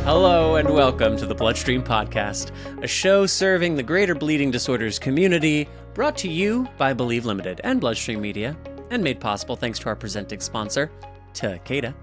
Hello and welcome to the BloodStream Podcast, a show serving the greater bleeding disorders community, brought to you by Believe Limited and BloodStream Media, and made possible thanks to our presenting sponsor, Takeda.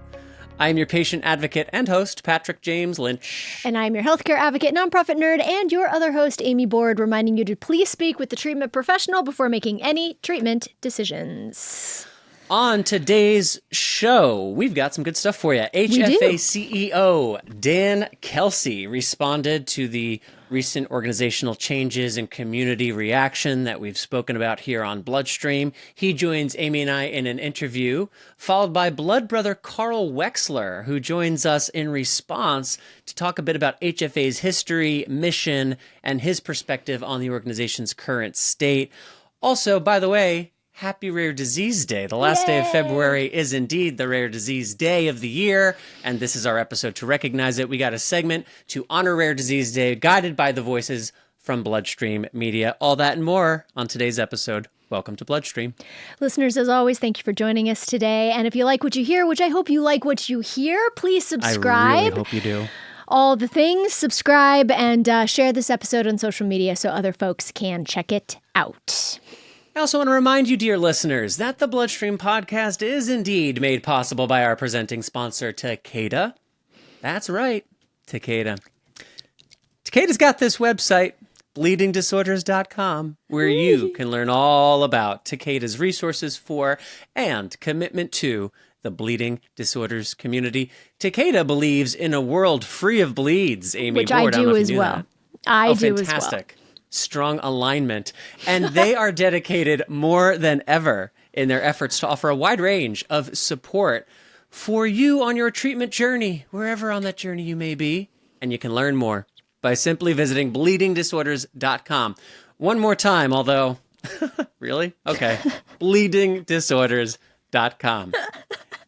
I am your patient advocate and host, Patrick James Lynch. And I'm your healthcare advocate, nonprofit nerd, and your other host, Amy Board, reminding you to please speak with the treatment professional before making any treatment decisions. On today's show, we've got some good stuff for you. HFA CEO Dan Kelsey responded to the recent organizational changes and community reaction that we've spoken about here on BloodStream. He joins Amy and I in an interview, followed by blood brother Carl Weixler, who joins us in response to talk a bit about HFA's history, mission, and his perspective on the organization's current state. Also, by the way, Happy Rare Disease Day. The last day of February is indeed the Rare Disease Day of the year, and this is our episode to recognize it. We got a segment to honor Rare Disease Day, guided by the voices from BloodStream Media. All that and more on today's episode. Welcome to BloodStream. Listeners, as always, thank you for joining us today. And if you like what you hear, which I hope you like what you hear, please subscribe. I really hope you do. All the things, subscribe, and share this episode on social media so other folks can check it out. I also want to remind you, dear listeners, that the BloodStream Podcast is indeed made possible by our presenting sponsor, Takeda. That's right, Takeda. Takeda's got this website, bleedingdisorders.com, where you can learn all about Takeda's resources for and commitment to the bleeding disorders community. Takeda believes in a world free of bleeds, Amy. Which I do as well. I do as well. Fantastic. Strong alignment. And they are dedicated more than ever in their efforts to offer a wide range of support for you on your treatment journey, wherever on that journey you may be. And you can learn more by simply visiting bleedingdisorders.com. One more time, although, really? Okay. bleedingdisorders.com.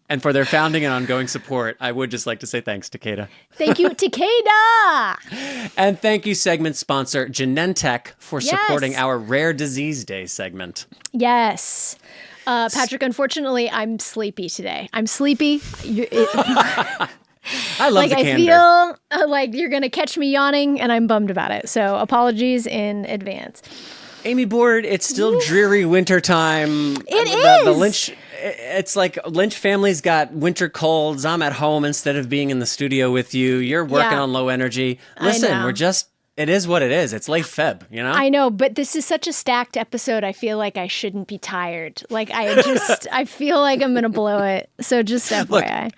And for their founding and ongoing support, I would just like to say thanks, Takeda. Thank you, Takeda! And thank you, segment sponsor Genentech, for supporting our Rare Disease Day segment. Yes. Patrick, unfortunately, I'm sleepy today. I'm sleepy. I love the candor. I feel like you're going to catch me yawning, and I'm bummed about it. So apologies in advance. Amy Board, it's still dreary winter time. It is. The Lynch, it's like Lynch family's got winter colds. I'm at home instead of being in the studio with you. You're working on low energy. Listen, it is what it is. It's late Feb, you know? I know, but this is such a stacked episode. I feel like I shouldn't be tired. Like I feel like I'm going to blow it. So just FYI. Look,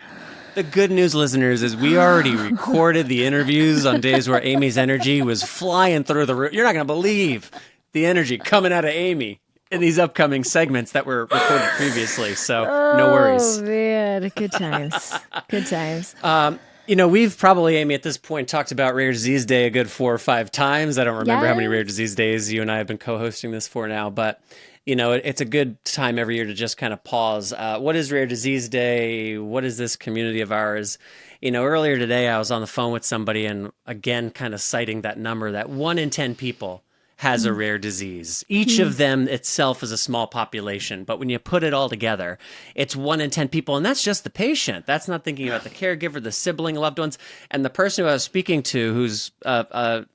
the good news, listeners, is we already recorded the interviews on days where Amy's energy was flying through the roof. You're not going to believe the energy coming out of Amy in these upcoming segments that were recorded previously. So no worries. Oh, man. Good times. Good times. We've probably, Amy, at this point talked about Rare Disease Day a good 4 or 5 times. I don't remember how many Rare Disease Days you and I have been co-hosting this for now, but it's a good time every year to just kind of pause. What is Rare Disease Day? What is this community of ours? Earlier today, I was on the phone with somebody and again, kind of citing that number that 1 in 10 people has a rare disease. Each of them itself is a small population, but when you put it all together, it's 1 in 10 people, and that's just the patient. That's not thinking about the caregiver, the sibling, loved ones, and the person who I was speaking to, who's a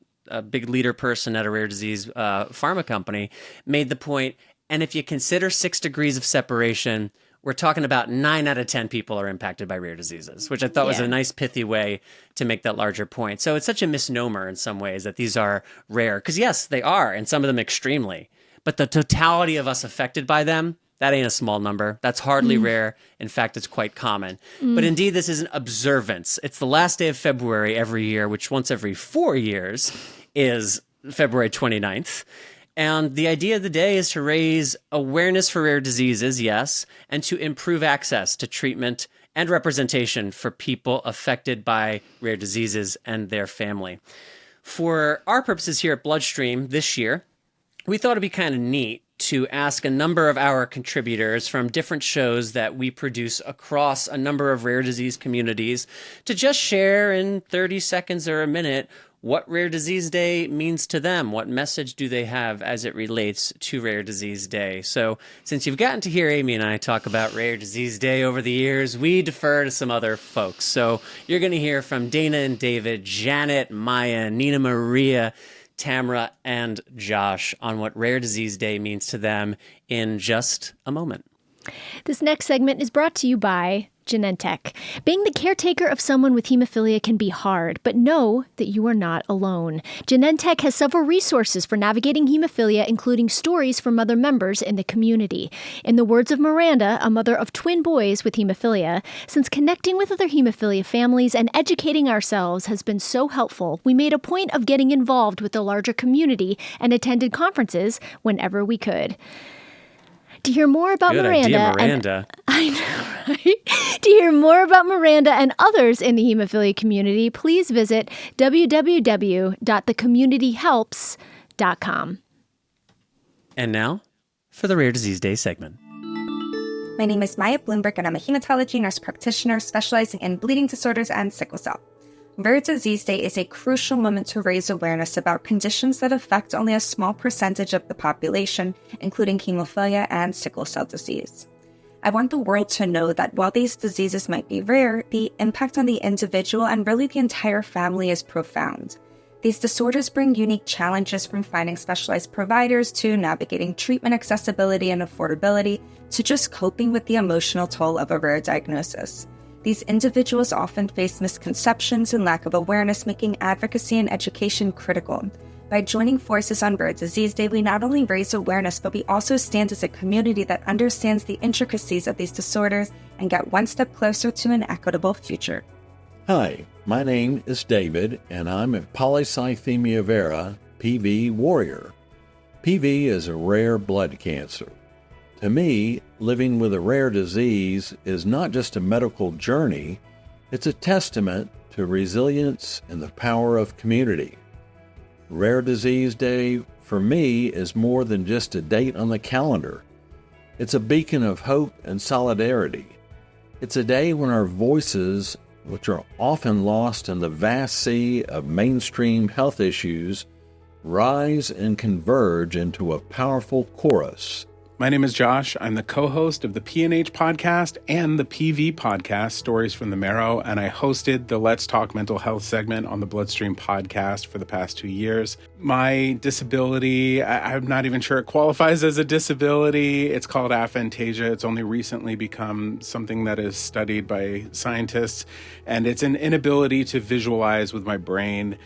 big leader person at a rare disease pharma company, made the point, and if you consider 6 degrees of separation, we're talking about 9 out of 10 people are impacted by rare diseases, which I thought was a nice pithy way to make that larger point. So it's such a misnomer in some ways that these are rare, because yes, they are, and some of them extremely. But the totality of us affected by them, that ain't a small number. That's hardly rare. In fact, it's quite common. But indeed, this is an observance. It's the last day of February every year, which once every 4 years is February 29th. And the idea of the day is to raise awareness for rare diseases, yes, and to improve access to treatment and representation for people affected by rare diseases and their family. For our purposes here at BloodStream this year, we thought it'd be kind of neat to ask a number of our contributors from different shows that we produce across a number of rare disease communities to just share in 30 seconds or a minute what Rare Disease Day means to them. What message do they have as it relates to Rare Disease Day? So since you've gotten to hear Amy and I talk about Rare Disease Day over the years, we defer to some other folks. So you're going to hear from Dana and David, Janet, Maya, Nina Maria, Tamra, and Josh on what Rare Disease Day means to them in just a moment. This next segment is brought to you by Genentech. Being the caretaker of someone with hemophilia can be hard, but know that you are not alone. Genentech has several resources for navigating hemophilia, including stories from other members in the community. In the words of Miranda, a mother of twin boys with hemophilia, since connecting with other hemophilia families and educating ourselves has been so helpful, we made a point of getting involved with the larger community and attended conferences whenever we could. To hear more about Miranda. I know, right? To hear more about Miranda and others in the hemophilia community, please visit www.thecommunityhelps.com. And now for the Rare Disease Day segment. My name is Maya Bloomberg, and I'm a hematology nurse practitioner specializing in bleeding disorders and sickle cell. Rare Disease Day is a crucial moment to raise awareness about conditions that affect only a small percentage of the population, including hemophilia and sickle cell disease. I want the world to know that while these diseases might be rare, the impact on the individual and really the entire family is profound. These disorders bring unique challenges, from finding specialized providers to navigating treatment accessibility and affordability to just coping with the emotional toll of a rare diagnosis. These individuals often face misconceptions and lack of awareness, making advocacy and education critical. By joining forces on Rare Disease Day, we not only raise awareness, but we also stand as a community that understands the intricacies of these disorders and get one step closer to an equitable future. Hi, my name is David, and I'm a polycythemia vera PV warrior. PV is a rare blood cancer. To me, living with a rare disease is not just a medical journey, it's a testament to resilience and the power of community. Rare Disease Day, for me, is more than just a date on the calendar. It's a beacon of hope and solidarity. It's a day when our voices, which are often lost in the vast sea of mainstream health issues, rise and converge into a powerful chorus. My name is Josh. I'm the co-host of the PNH podcast and the PV podcast, Stories from the Marrow, and I hosted the Let's Talk Mental Health segment on the BloodStream podcast for the past 2 years. My disability, I'm not even sure it qualifies as a disability. It's called aphantasia. It's only recently become something that is studied by scientists, and it's an inability to visualize with my brain.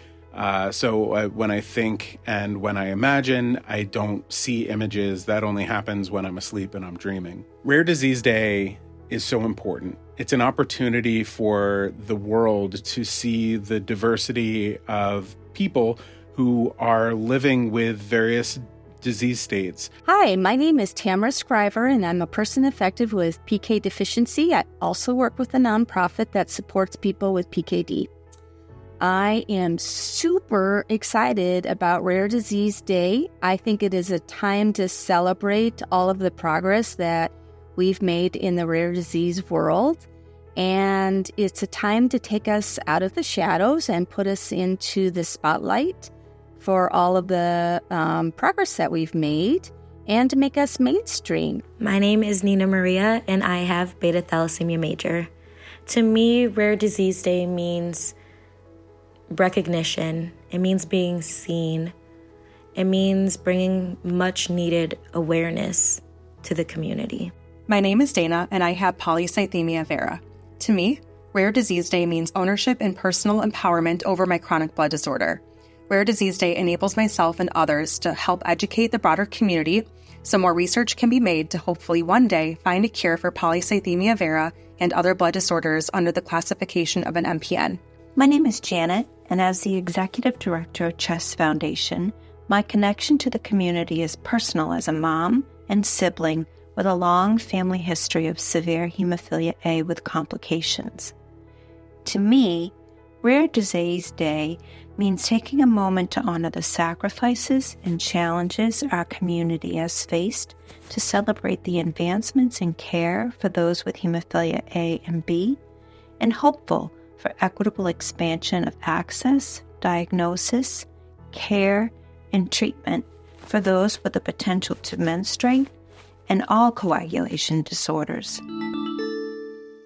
So when I think and when I imagine, I don't see images. That only happens when I'm asleep and I'm dreaming. Rare Disease Day is so important. It's an opportunity for the world to see the diversity of people who are living with various disease states. Hi, my name is Tamra Scriver, and I'm a person affected with PK deficiency. I also work with a nonprofit that supports people with PKD. I am super excited about Rare Disease Day. I think it is a time to celebrate all of the progress that we've made in the rare disease world. And it's a time to take us out of the shadows and put us into the spotlight for all of the progress that we've made and to make us mainstream. My name is Nina Maria, and I have beta thalassemia major. To me, Rare Disease Day means recognition. It means being seen. It means bringing much needed awareness to the community. My name is Dana, and I have polycythemia vera. To me, Rare Disease Day means ownership and personal empowerment over my chronic blood disorder. Rare Disease Day enables myself and others to help educate the broader community so more research can be made to hopefully one day find a cure for polycythemia vera and other blood disorders under the classification of an MPN. My name is Janet, and as the Executive Director of CHESS Foundation, my connection to the community is personal as a mom and sibling with a long family history of severe hemophilia A with complications. To me, Rare Disease Day means taking a moment to honor the sacrifices and challenges our community has faced, to celebrate the advancements in care for those with hemophilia A and B, and hopeful for equitable expansion of access, diagnosis, care, and treatment for those with the potential to menstruate and all coagulation disorders.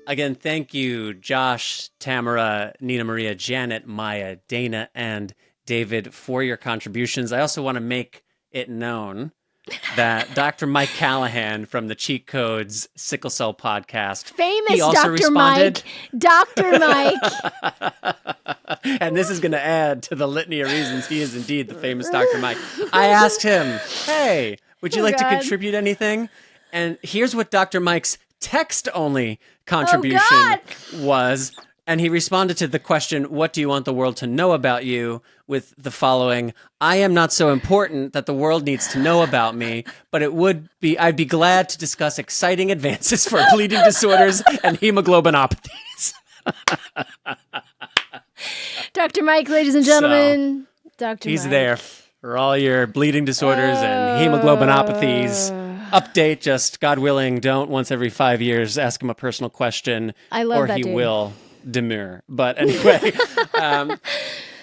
Again, thank you, Josh, Tamara, Nina Maria, Janet, Maya, Dana, and David for your contributions. I also want to make it known that Dr. Mike Callahan from the Cheat Codes Sickle Cell podcast, Famous he also Dr. responded, Mike. Dr. Mike. and this is going to add to the litany of reasons he is indeed the famous Dr. Mike. I asked him, hey, would you like to contribute anything? And here's what Dr. Mike's text-only contribution was. And he responded to the question, what do you want the world to know about you, with the following: I am not so important that the world needs to know about me, but I'd be glad to discuss exciting advances for bleeding disorders and hemoglobinopathies. Dr. Mike, ladies and gentlemen. Dr. He's Mike. there for all your bleeding disorders and hemoglobinopathies. Update, just God willing, don't once every 5 years ask him a personal question, I love or that he dude. will demur. But anyway,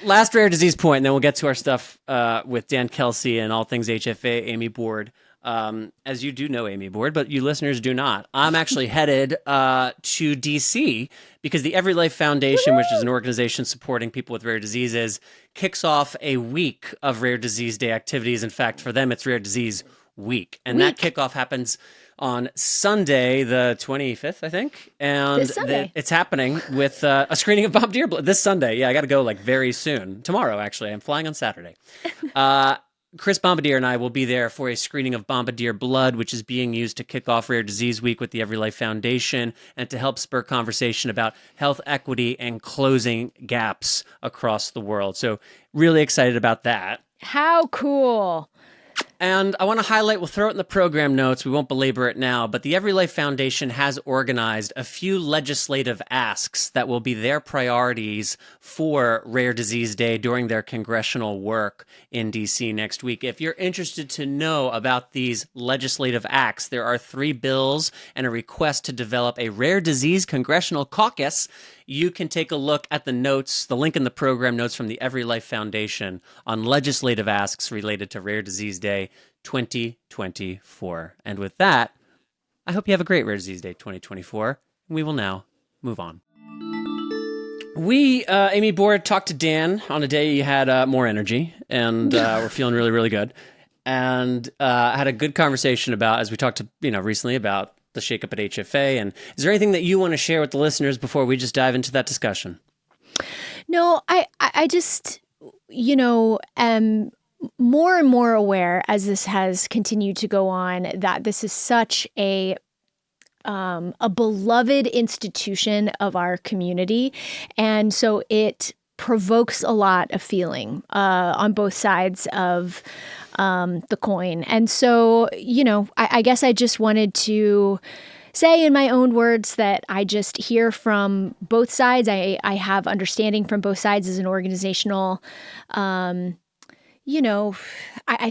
last rare disease point, and then we'll get to our stuff with Dan Kelsey and all things HFA, Amy Board. As you do know, Amy Board, but you listeners do not. I'm actually headed to D.C. because the Every Life Foundation, which is an organization supporting people with rare diseases, kicks off a week of Rare Disease Day activities. In fact, for them, it's Rare Disease Week. And that kickoff happens on Sunday, the 25th, I think. And This Sunday. it's happening with a screening of Bombardier Blood this Sunday. Yeah, I got to go very soon. Tomorrow, actually. I'm flying on Saturday. Chris Bombardier and I will be there for a screening of Bombardier Blood, which is being used to kick off Rare Disease Week with the Every Life Foundation and to help spur conversation about health equity and closing gaps across the world. So really excited about that. How cool. And I want to highlight, we'll throw it in the program notes, we won't belabor it now, but the Every Life Foundation has organized a few legislative asks that will be their priorities for Rare Disease Day during their congressional work in D.C. next week. If you're interested to know about these legislative acts, there are 3 bills and a request to develop a rare disease congressional caucus. You can take a look at the notes, the link in the program notes from the Every Life Foundation on legislative asks related to Rare Disease Day 2024. And with that, I hope you have a great Rare Disease Day 2024. We will now move on. We, Amy Board, talked to Dan on a day you had more energy, and we're feeling really, really good. And had a good conversation about, as we talked to, recently about the shakeup at HFA. And is there anything that you want to share with the listeners before we just dive into that discussion? No, I just, am more and more aware as this has continued to go on that this is such a beloved institution of our community. And so it provokes a lot of feeling on both sides of the coin. And so, I guess I just wanted to say in my own words that I just hear from both sides. I have understanding from both sides as an organizational, I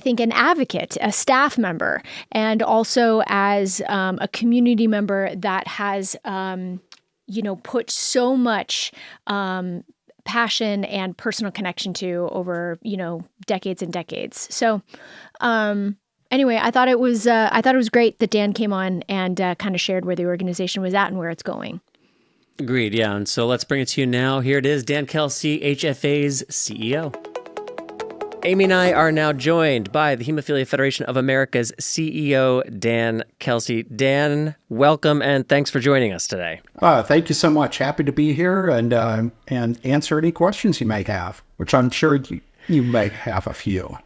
think an advocate, a staff member, and also as a community member that has, put so much passion and personal connection to over, decades and decades. So, anyway, I thought it was great that Dan came on and kind of shared where the organization was at and where it's going. Agreed. Yeah. And so let's bring it to you now. Here it is, Dan Kelsey, HFA's CEO. Amy and I are now joined by the Hemophilia Federation of America's CEO, Dan Kelsey. Dan, welcome and thanks for joining us today. Thank you so much. Happy to be here and answer any questions you may have, which I'm sure you may have a few.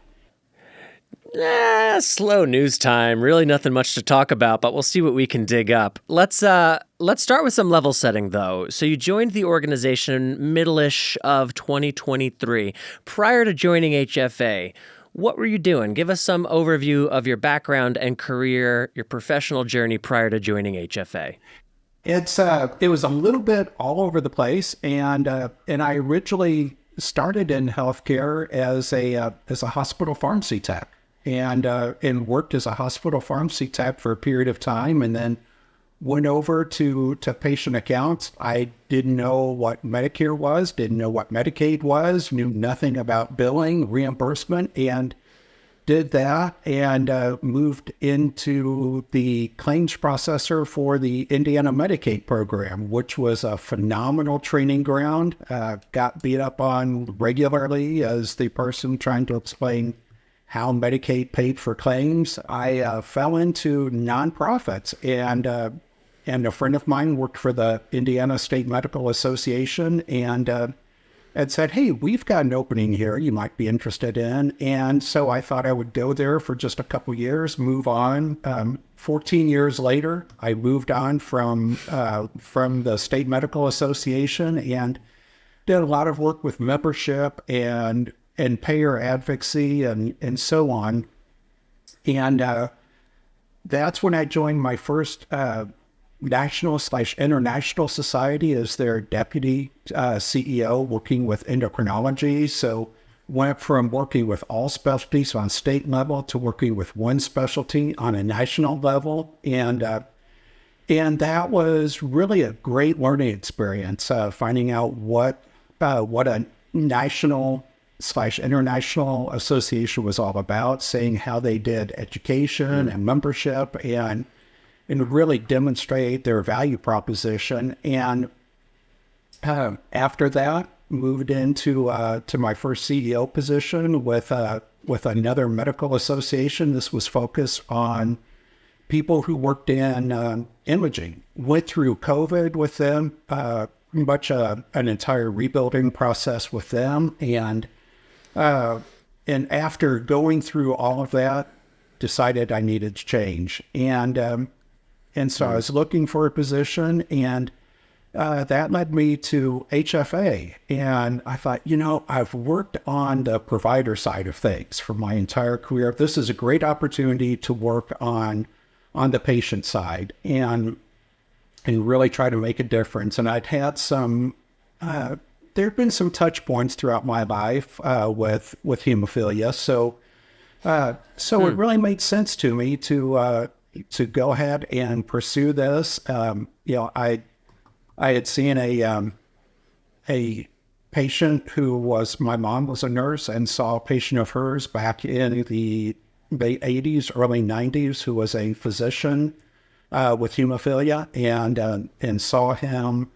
Slow news time. Really nothing much to talk about, but we'll see what we can dig up. Let's start with some level setting, though. So you joined the organization middle-ish of 2023. Prior to joining HFA, what were you doing? Give us some overview of your background and career, your professional journey prior to joining HFA. It was a little bit all over the place, and I originally started in healthcare as a hospital pharmacy tech, and worked as a hospital pharmacy tech for a period of time, and then went over to patient accounts. I didn't know what Medicare was, didn't know what Medicaid was, knew nothing about billing, reimbursement, and did that, and moved into the claims processor for the Indiana Medicaid program, which was a phenomenal training ground. Got beat up on regularly as the person trying to explain how Medicaid paid for claims. I fell into nonprofits, and a friend of mine worked for the Indiana State Medical Association, and said, hey, we've got an opening here you might be interested in. And so I thought I would go there for just a couple years, move on. 14 years later, I moved on from the State Medical Association and did a lot of work with membership and payer advocacy and so on. And that's when I joined my first national/international society as their deputy CEO, working with endocrinology. So went from working with all specialties on state level to working with one specialty on a national level. And that was really a great learning experience, finding out what a national/international association was all about, seeing how they did education and membership and really demonstrate their value proposition. And after that, moved into to my first CEO position with another medical association. This was focused on people who worked in imaging. Went through COVID with them, much an entire rebuilding process with them, and after going through all of that, decided I needed to change. And so I was looking for a position, and that led me to HFA. And I thought, I've worked on the provider side of things for my entire career. This is a great opportunity to work on the patient side and really try to make a difference. And I'd had some, there have been some touch points throughout my life with hemophilia. So it really made sense to me to go ahead and pursue this. I had seen a patient my mom was a nurse, and saw a patient of hers back in the late 80s, early 90s, who was a physician with hemophilia, and saw him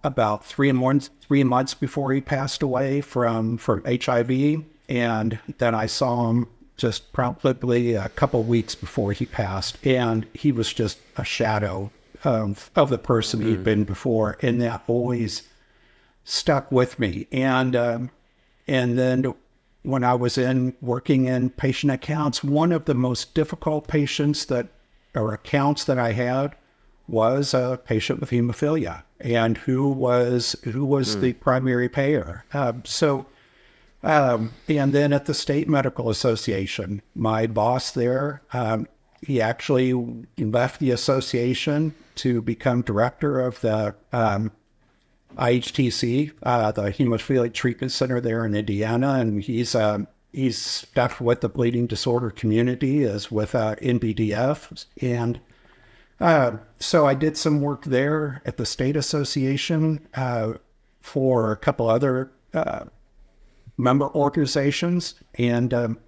about 3 months before he passed away from HIV. And then I saw him just probably a couple weeks before he passed, and he was just a shadow of the person he'd been before, and that always stuck with me. And then when I was working in patient accounts, one of the most difficult accounts that I had was a patient with hemophilia, and who was the primary payer. And then at the State Medical Association, my boss there, he actually left the association to become director of the IHTC, the Hemophilia Treatment Center there in Indiana, and he's stuck with the bleeding disorder community as with NBDF. And so I did some work there at the State Association for a couple other member organizations, and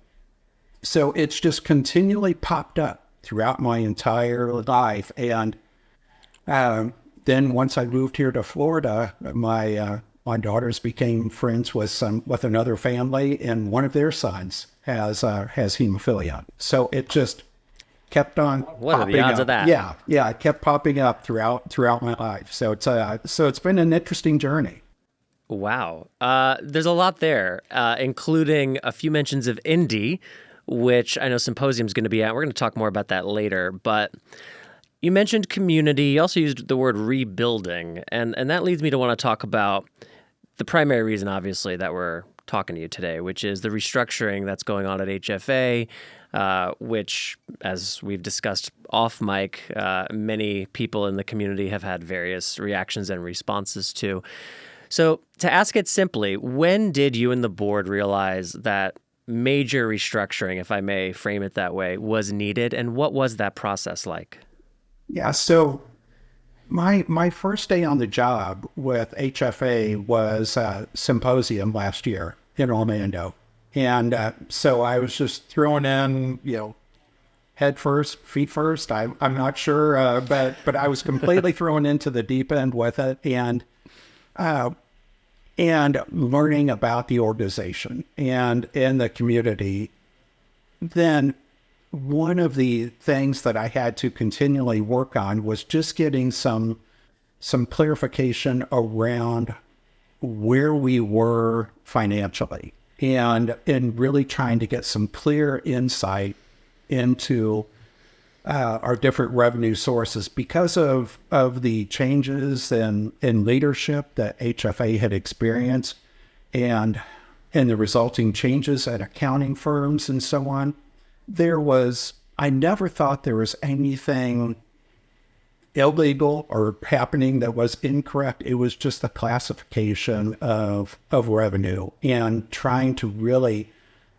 so it's just continually popped up throughout my entire life. And then once I moved here to Florida, my daughters became friends with another family, and one of their sons has hemophilia. So it just kept on. What are the odds of that? Yeah, it kept popping up throughout my life. So it's been an interesting journey. Wow. There's a lot there, including a few mentions of Indy, which I know Symposium's going to be at. We're going to talk more about that later. But you mentioned community. You also used the word rebuilding. And that leads me to want to talk about the primary reason, obviously, that we're talking to you today, which is the restructuring that's going on at HFA. which, as we've discussed off mic, many people in the community have had various reactions and responses to. So to ask it simply, when did you and the board realize that major restructuring, if I may frame it that way, was needed, and what was that process like? Yeah, so my first day on the job with HFA was a symposium last year in Orlando. And so I was just thrown in, head first, feet first. I'm not sure, but I was completely thrown into the deep end with it, and learning about the organization and in the community. Then one of the things that I had to continually work on was just getting some clarification around where we were financially, and really trying to get some clear insight into our different revenue sources because of the changes in leadership that HFA had experienced, and the resulting changes at accounting firms and so on. I never thought there was anything illegal or happening that was incorrect. It was just the classification of revenue, and trying to really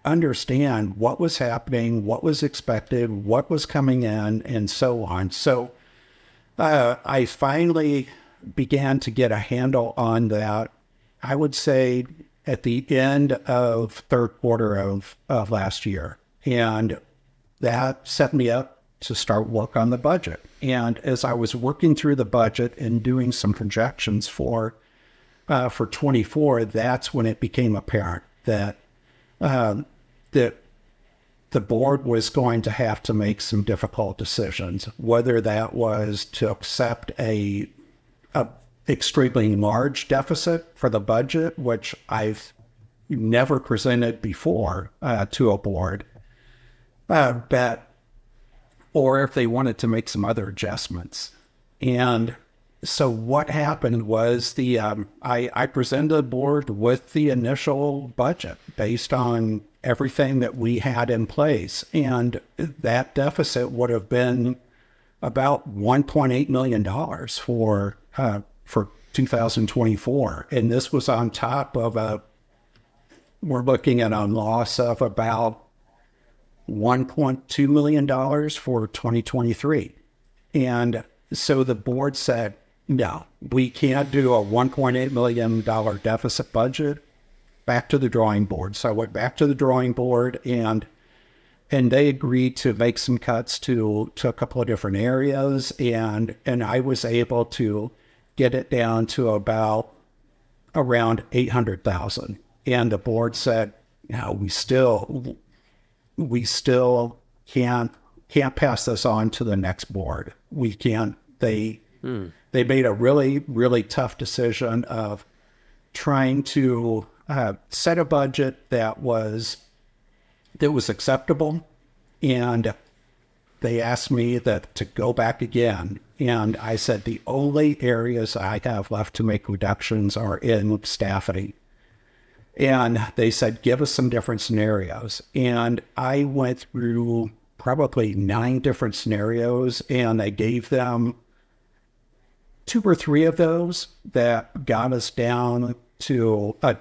understand what was happening, what was expected, what was coming in, and so on. So I finally began to get a handle on that, I would say, at the end of third quarter of last year. And that set me up to start work on the budget. And as I was working through the budget and doing some projections for 24, that's when it became apparent that the board was going to have to make some difficult decisions, whether that was to accept a extremely large deficit for the budget, which I've never presented before to a board, or if they wanted to make some other adjustments. And so what happened was I presented the board with the initial budget based on everything that we had in place. And that deficit would have been about $1.8 million for 2024. And this was on top of we're looking at a loss of about $1.2 million for 2023. And so the board said, no, we can't do a $1.8 million deficit budget. Back to the drawing board. So I went back to the drawing board, and they agreed to make some cuts to a couple of different areas. And I was able to get it down to about around $800,000. And the board said, no, we still can't pass this on to the next board. We can't. They made a really, really tough decision of trying to set a budget that was acceptable, and they asked me to go back again. And I said the only areas I have left to make reductions are in staffing. And they said, give us some different scenarios. And I went through probably 9 different scenarios, and I gave them 2 or 3 of those that got us down to a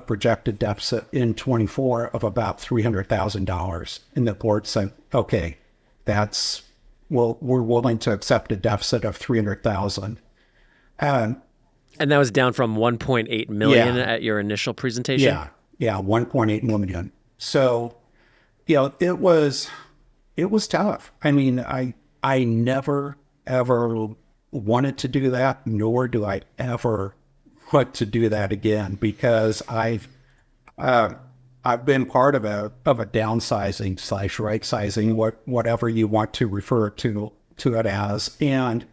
projected deficit in 24 of about $300,000. And the board said, okay, we're willing to accept a deficit of $300,000. And that was down from 1.8 million at your initial presentation? Yeah, 1.8 million. So, it was tough. I mean, I never, ever wanted to do that, nor do I ever want to do that again, because I've been part of a downsizing / right sizing, whatever you want to refer to it as, and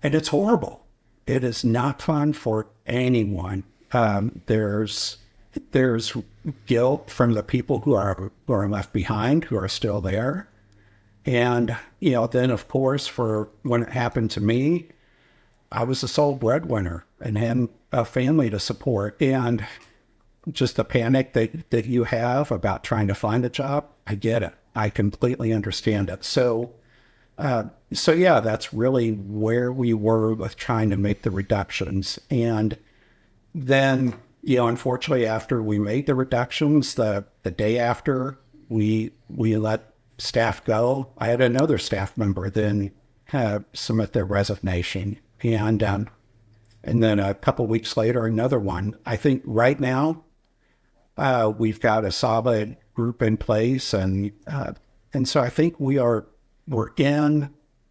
it's horrible. It is not fun for anyone. There's guilt from the people who are left behind, who are still there. And, then of course, for when it happened to me, I was the sole breadwinner and had a family to support. And just the panic that you have about trying to find a job, I get it. I completely understand it. So yeah, that's really where we were with trying to make the reductions. And then, unfortunately, after we made the reductions, the day after we let staff go, I had another staff member then submit their resignation. And then a couple weeks later, another one. I think right now, we've got a solid group in place. And so I think we're in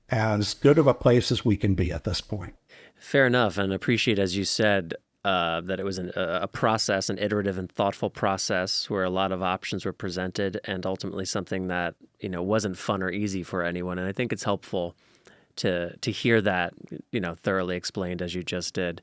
as good of a place as we can be at this point. Fair enough, and appreciate, as you said, that it was a process, an iterative and thoughtful process where a lot of options were presented, and ultimately something that wasn't fun or easy for anyone. And I think it's helpful to hear that thoroughly explained as you just did.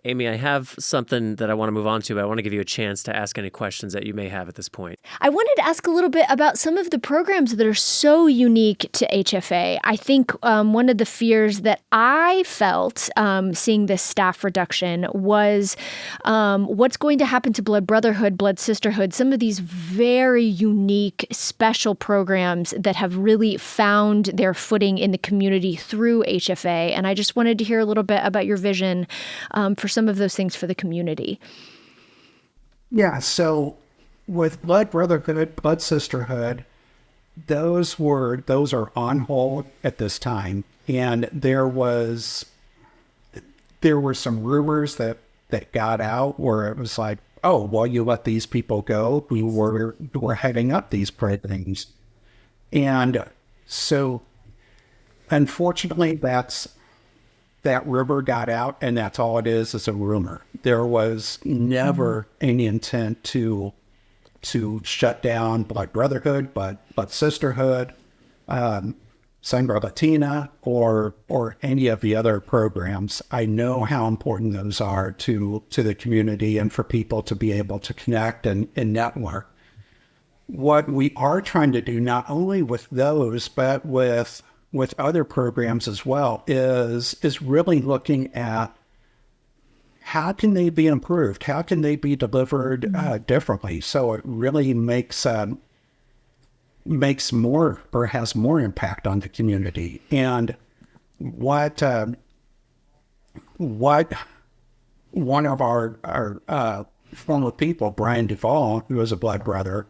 Amy, I have something that I want to move on to, but I want to give you a chance to ask any questions that you may have at this point. I wanted to ask a little bit about some of the programs that are so unique to HFA. I think one of the fears that I felt seeing this staff reduction was what's going to happen to Blood Brotherhood, Blood Sisterhood, some of these very unique, special programs that have really found their footing in the community through HFA. And I just wanted to hear a little bit about your vision for some of those things for the community. Yeah, so with Blood Brotherhood, Blood Sisterhood, those are on hold at this time. And there were some rumors that got out where it was like, oh, well, you let these people go. We're heading up these programs. And so unfortunately, that rumor got out, and that's all it is a rumor. There was never any intent to shut down Blood Brotherhood, Blood Sisterhood, Sangre Latina, or any of the other programs. I know how important those are to the community and for people to be able to connect and network. What we are trying to do, not only with those, but with other programs as well, is really looking at how can they be improved? How can they be delivered differently? So it really makes more or has more impact on the community. And what one of our former people, Brian Duvall, who was a blood brother,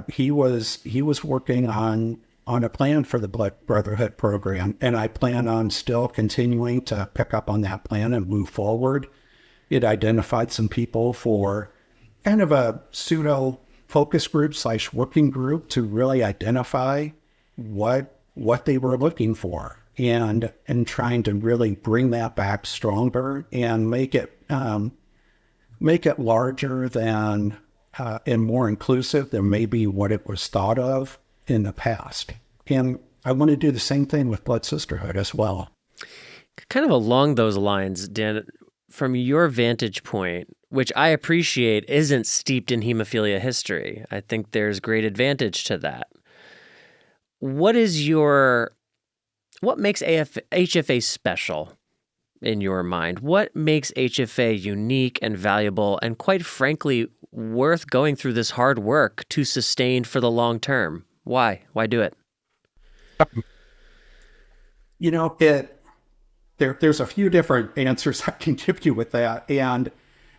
he was working on a plan for the Blood Brotherhood program, and I plan on still continuing to pick up on that plan and move forward. It identified some people for kind of a pseudo focus group / working group to really identify what they were looking for and trying to really bring that back stronger and make it larger than and more inclusive than maybe what it was thought of in the past. And I want to do the same thing with Blood Sisterhood as well. Kind of along those lines, Dan, from your vantage point, which I appreciate isn't steeped in hemophilia history, I think there's great advantage to that. What makes HFA special in your mind? What makes HFA unique and valuable and, quite frankly, worth going through this hard work to sustain for the long term? Why? Why do it? There's a few different answers I can give you with that. And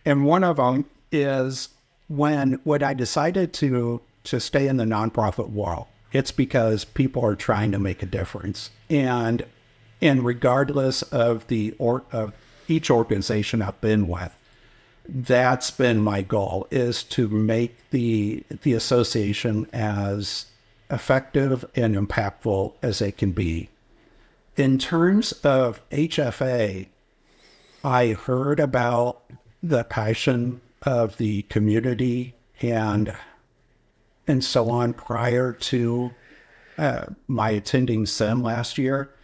one of them is when I decided to stay in the nonprofit world, it's because people are trying to make a difference. And regardless of of each organization I've been with, that's been my goal, is to make the association as effective and impactful as they can be. In terms of HFA, I heard about the passion of the community and so on prior to my attending SEM last year.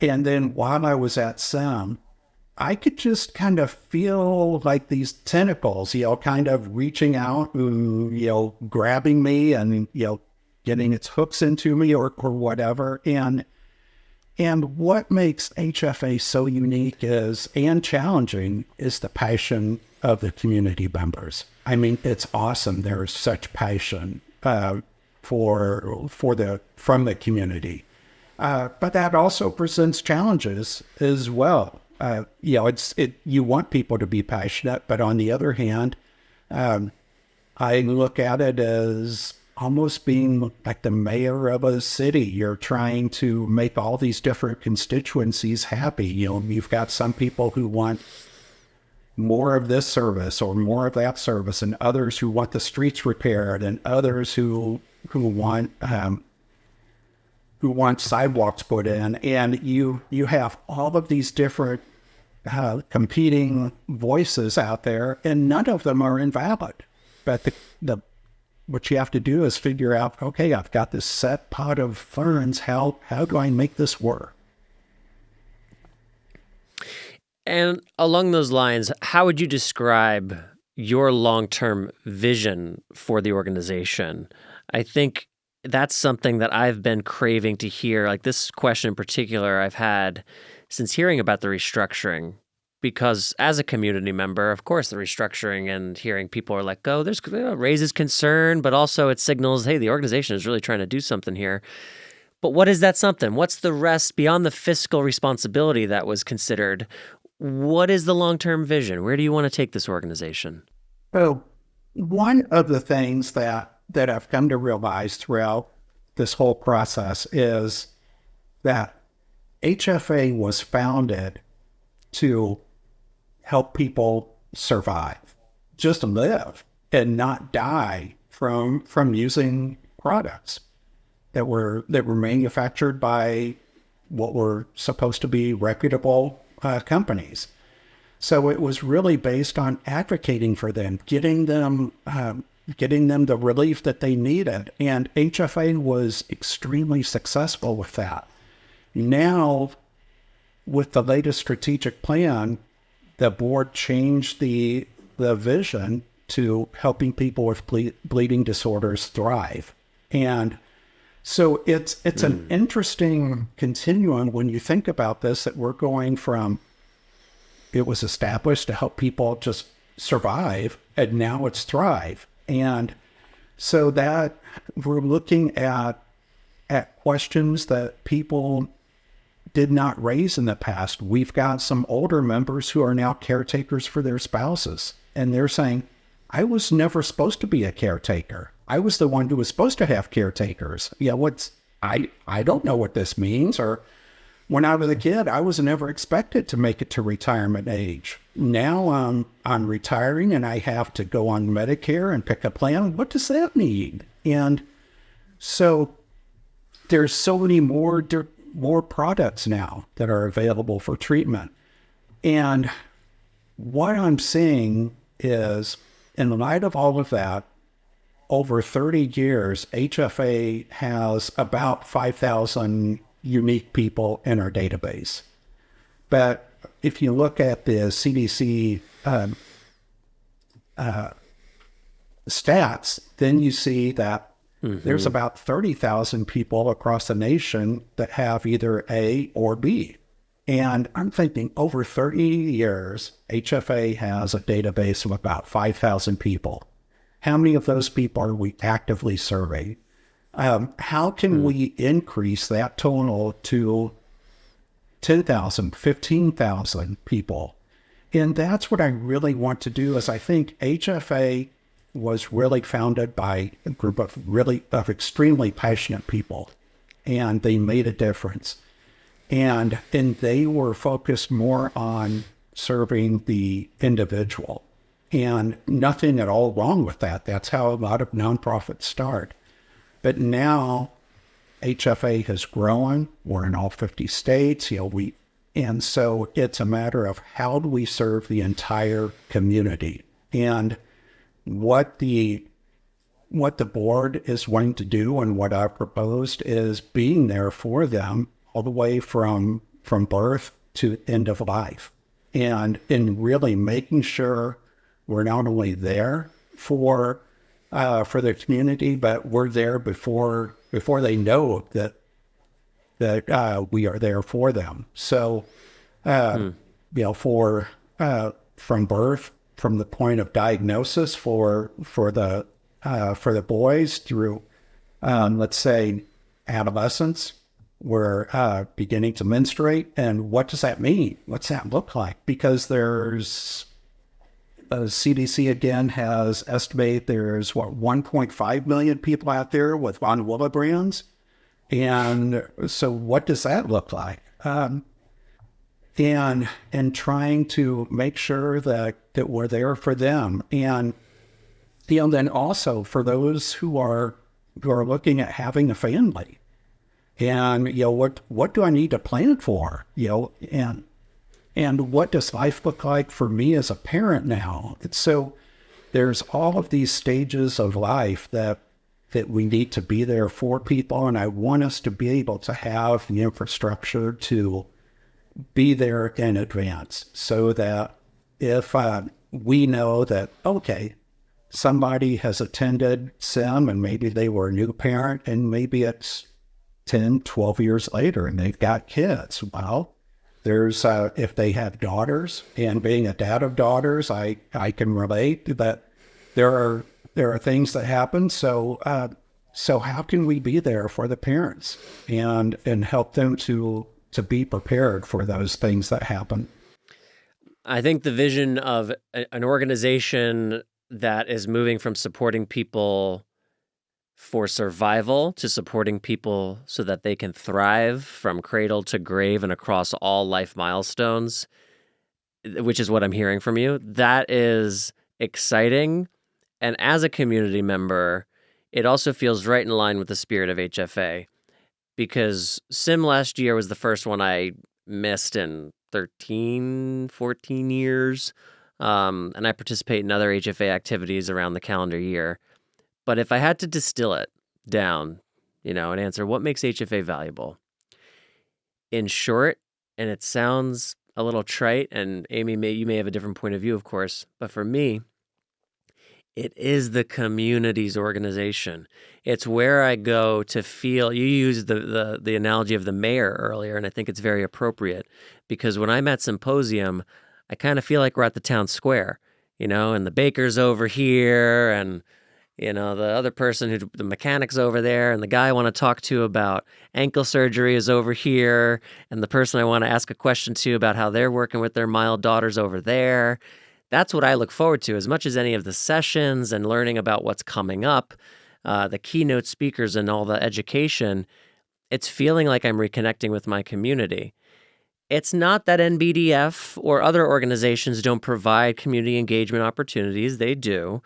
And then while I was at SEM, I could just kind of feel like these tentacles, kind of reaching out, grabbing me and, getting its hooks into me or whatever. And what makes HFA so unique and challenging is the passion of the community members. I mean, it's awesome. There is such passion from the community. But that also presents challenges as well. You want people to be passionate, but on the other hand, I look at it as almost being like the mayor of a city. You're trying to make all these different constituencies happy. You've got some people who want more of this service or more of that service, and others who want the streets repaired, and others who want sidewalks put in. And you have all of these different competing voices out there, and none of them are invalid. But what you have to do is figure out, okay, I've got this set pot of funds. How do I make this work? And along those lines, how would you describe your long-term vision for the organization? I think that's something that I've been craving to hear. Like this question in particular, I've had since hearing about the restructuring. Because as a community member, of course, the restructuring and hearing people are let go, raises concern, but also it signals, hey, the organization is really trying to do something here. But what is that something? What's the rest beyond the fiscal responsibility that was considered? What is the long-term vision? Where do you want to take this organization? Well, one of the things that I've come to realize throughout this whole process is that HFA was founded to help people survive, just live and not die from using products that were manufactured by what were supposed to be reputable companies. So it was really based on advocating for them, getting them the relief that they needed. And HFA was extremely successful with that. Now, with the latest strategic plan, the board changed the vision to helping people with bleeding disorders thrive. And so it's an interesting continuum when you think about this, that we're going from, it was established to help people just survive, and now it's thrive. And so that we're looking at questions that people did not raise in the past. We've got some older members who are now caretakers for their spouses, and they're saying, I was never supposed to be a caretaker. I was the one who was supposed to have caretakers. I don't know what this means. Or when I was a kid, I was never expected to make it to retirement age. Now I'm retiring and I have to go on Medicare and pick a plan. What does that mean? And so there's so many more products now that are available for treatment. And what I'm seeing is, in light of all of that, over 30 years, HFA has about 5,000 unique people in our database. But if you look at the CDC stats, then you see that there's about 30,000 people across the nation that have either A or B. And I'm thinking, over 30 years, HFA has a database of about 5,000 people. How many of those people are we actively surveying? How can we increase that total to 10,000, 15,000 people? And that's what I really want to do. Is I think HFA was really founded by a group of extremely passionate people, and they made a difference. And they were focused more on serving the individual, and nothing at all wrong with that. That's how a lot of nonprofits start. But now HFA has grown. We're in all 50 states. And so it's a matter of how do we serve the entire community. And what the board is wanting to do, and what I've proposed, is being there for them all the way from birth to end of life, and in really making sure we're not only there for the community, but we're there before they know that we are there for them. So, from birth, from the point of diagnosis for the boys through let's say, adolescents were beginning to menstruate. And what does that mean? What's that look like? Because there's CDC again has estimated there's 1.5 million people out there with von Willebrand's, and so what does that look like? And trying to make sure that we're there for them, and then also for those who are looking at having a family, and what do I need to plan for? And what does life look like for me as a parent now? So there's all of these stages of life that we need to be there for people. And I want us to be able to have the infrastructure to be there in advance so that if we know that, okay, somebody has attended SIM and maybe they were a new parent and maybe it's 10, 12 years later and they've got kids. Well, there's, if they have daughters, and being a dad of daughters, I can relate that there are things that happen. So how can we be there for the parents and help them to be prepared for those things that happen? I think the vision of an organization that is moving from supporting people for survival to supporting people so that they can thrive from cradle to grave and across all life milestones, which is what I'm hearing from you, that is exciting. And as a community member, it also feels right in line with the spirit of HFA, because SIM last year was the first one I missed in 13, 14 years. And I participate in other HFA activities around the calendar year. But if I had to distill it down, and answer what makes HFA valuable, in short, and it sounds a little trite, and Amy, you may have a different point of view, of course, but for me, it is the community's organization. It's where I go to feel. You used the analogy of the mayor earlier, and I think it's very appropriate, because when I'm at symposium, I kind of feel like we're at the town square, and the baker's over here, and the other person the mechanic's over there, and the guy I want to talk to about ankle surgery is over here, and the person I want to ask a question to about how they're working with their mild daughter's over there. That's what I look forward to as much as any of the sessions and learning about what's coming up, the keynote speakers and all the education. It's feeling like I'm reconnecting with my community. It's not that NBDF or other organizations don't provide community engagement opportunities. They do.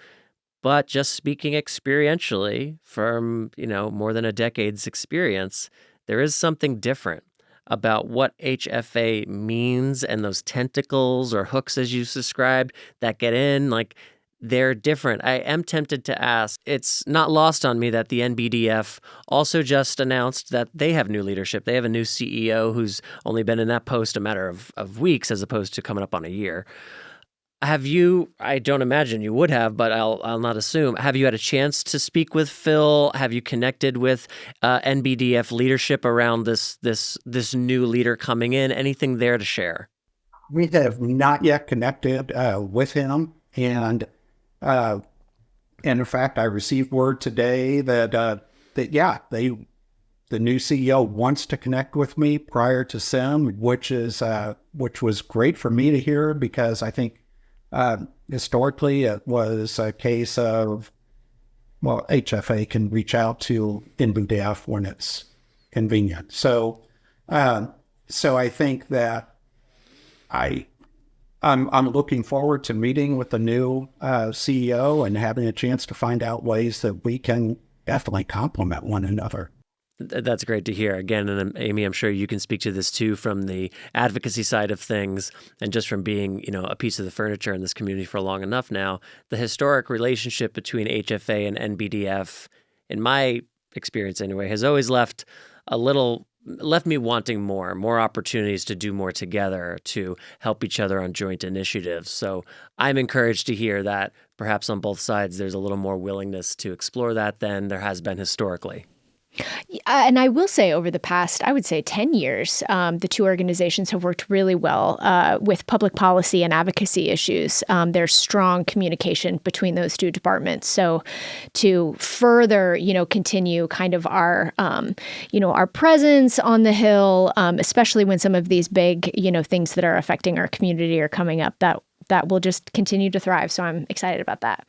But just speaking experientially from, more than a decade's experience, there is something different about what HFA means, and those tentacles or hooks, as you described, that get in, they're different. I am tempted to ask, it's not lost on me that the NBDF also just announced that they have new leadership. They have a new CEO who's only been in that post a matter of weeks as opposed to coming up on a year. Have you, I don't imagine you would have, but I'll not assume, have you had a chance to speak with Phil? Have you connected with NBDF leadership around this new leader coming in? Anything there to share? We have not yet connected with him. And in fact, I received word today that the new CEO wants to connect with me prior to SIM, which was great for me to hear, because I think historically it was a case of, HFA can reach out to NBDF when it's convenient. So I think that I'm looking forward to meeting with the new CEO and having a chance to find out ways that we can definitely complement one another. That's great to hear. Again, and Amy, I'm sure you can speak to this too from the advocacy side of things, and just from being, a piece of the furniture in this community for long enough now. The historic relationship between HFA and NBDF, in my experience anyway, has always left me wanting more opportunities to do more together, to help each other on joint initiatives. So I'm encouraged to hear that perhaps on both sides there's a little more willingness to explore that than there has been historically. And I will say over the past, I would say 10 years, the two organizations have worked really well with public policy and advocacy issues. There's strong communication between those two departments. So to further, continue kind of our, our presence on the Hill, especially when some of these big, things that are affecting our community are coming up, that will just continue to thrive. So I'm excited about that.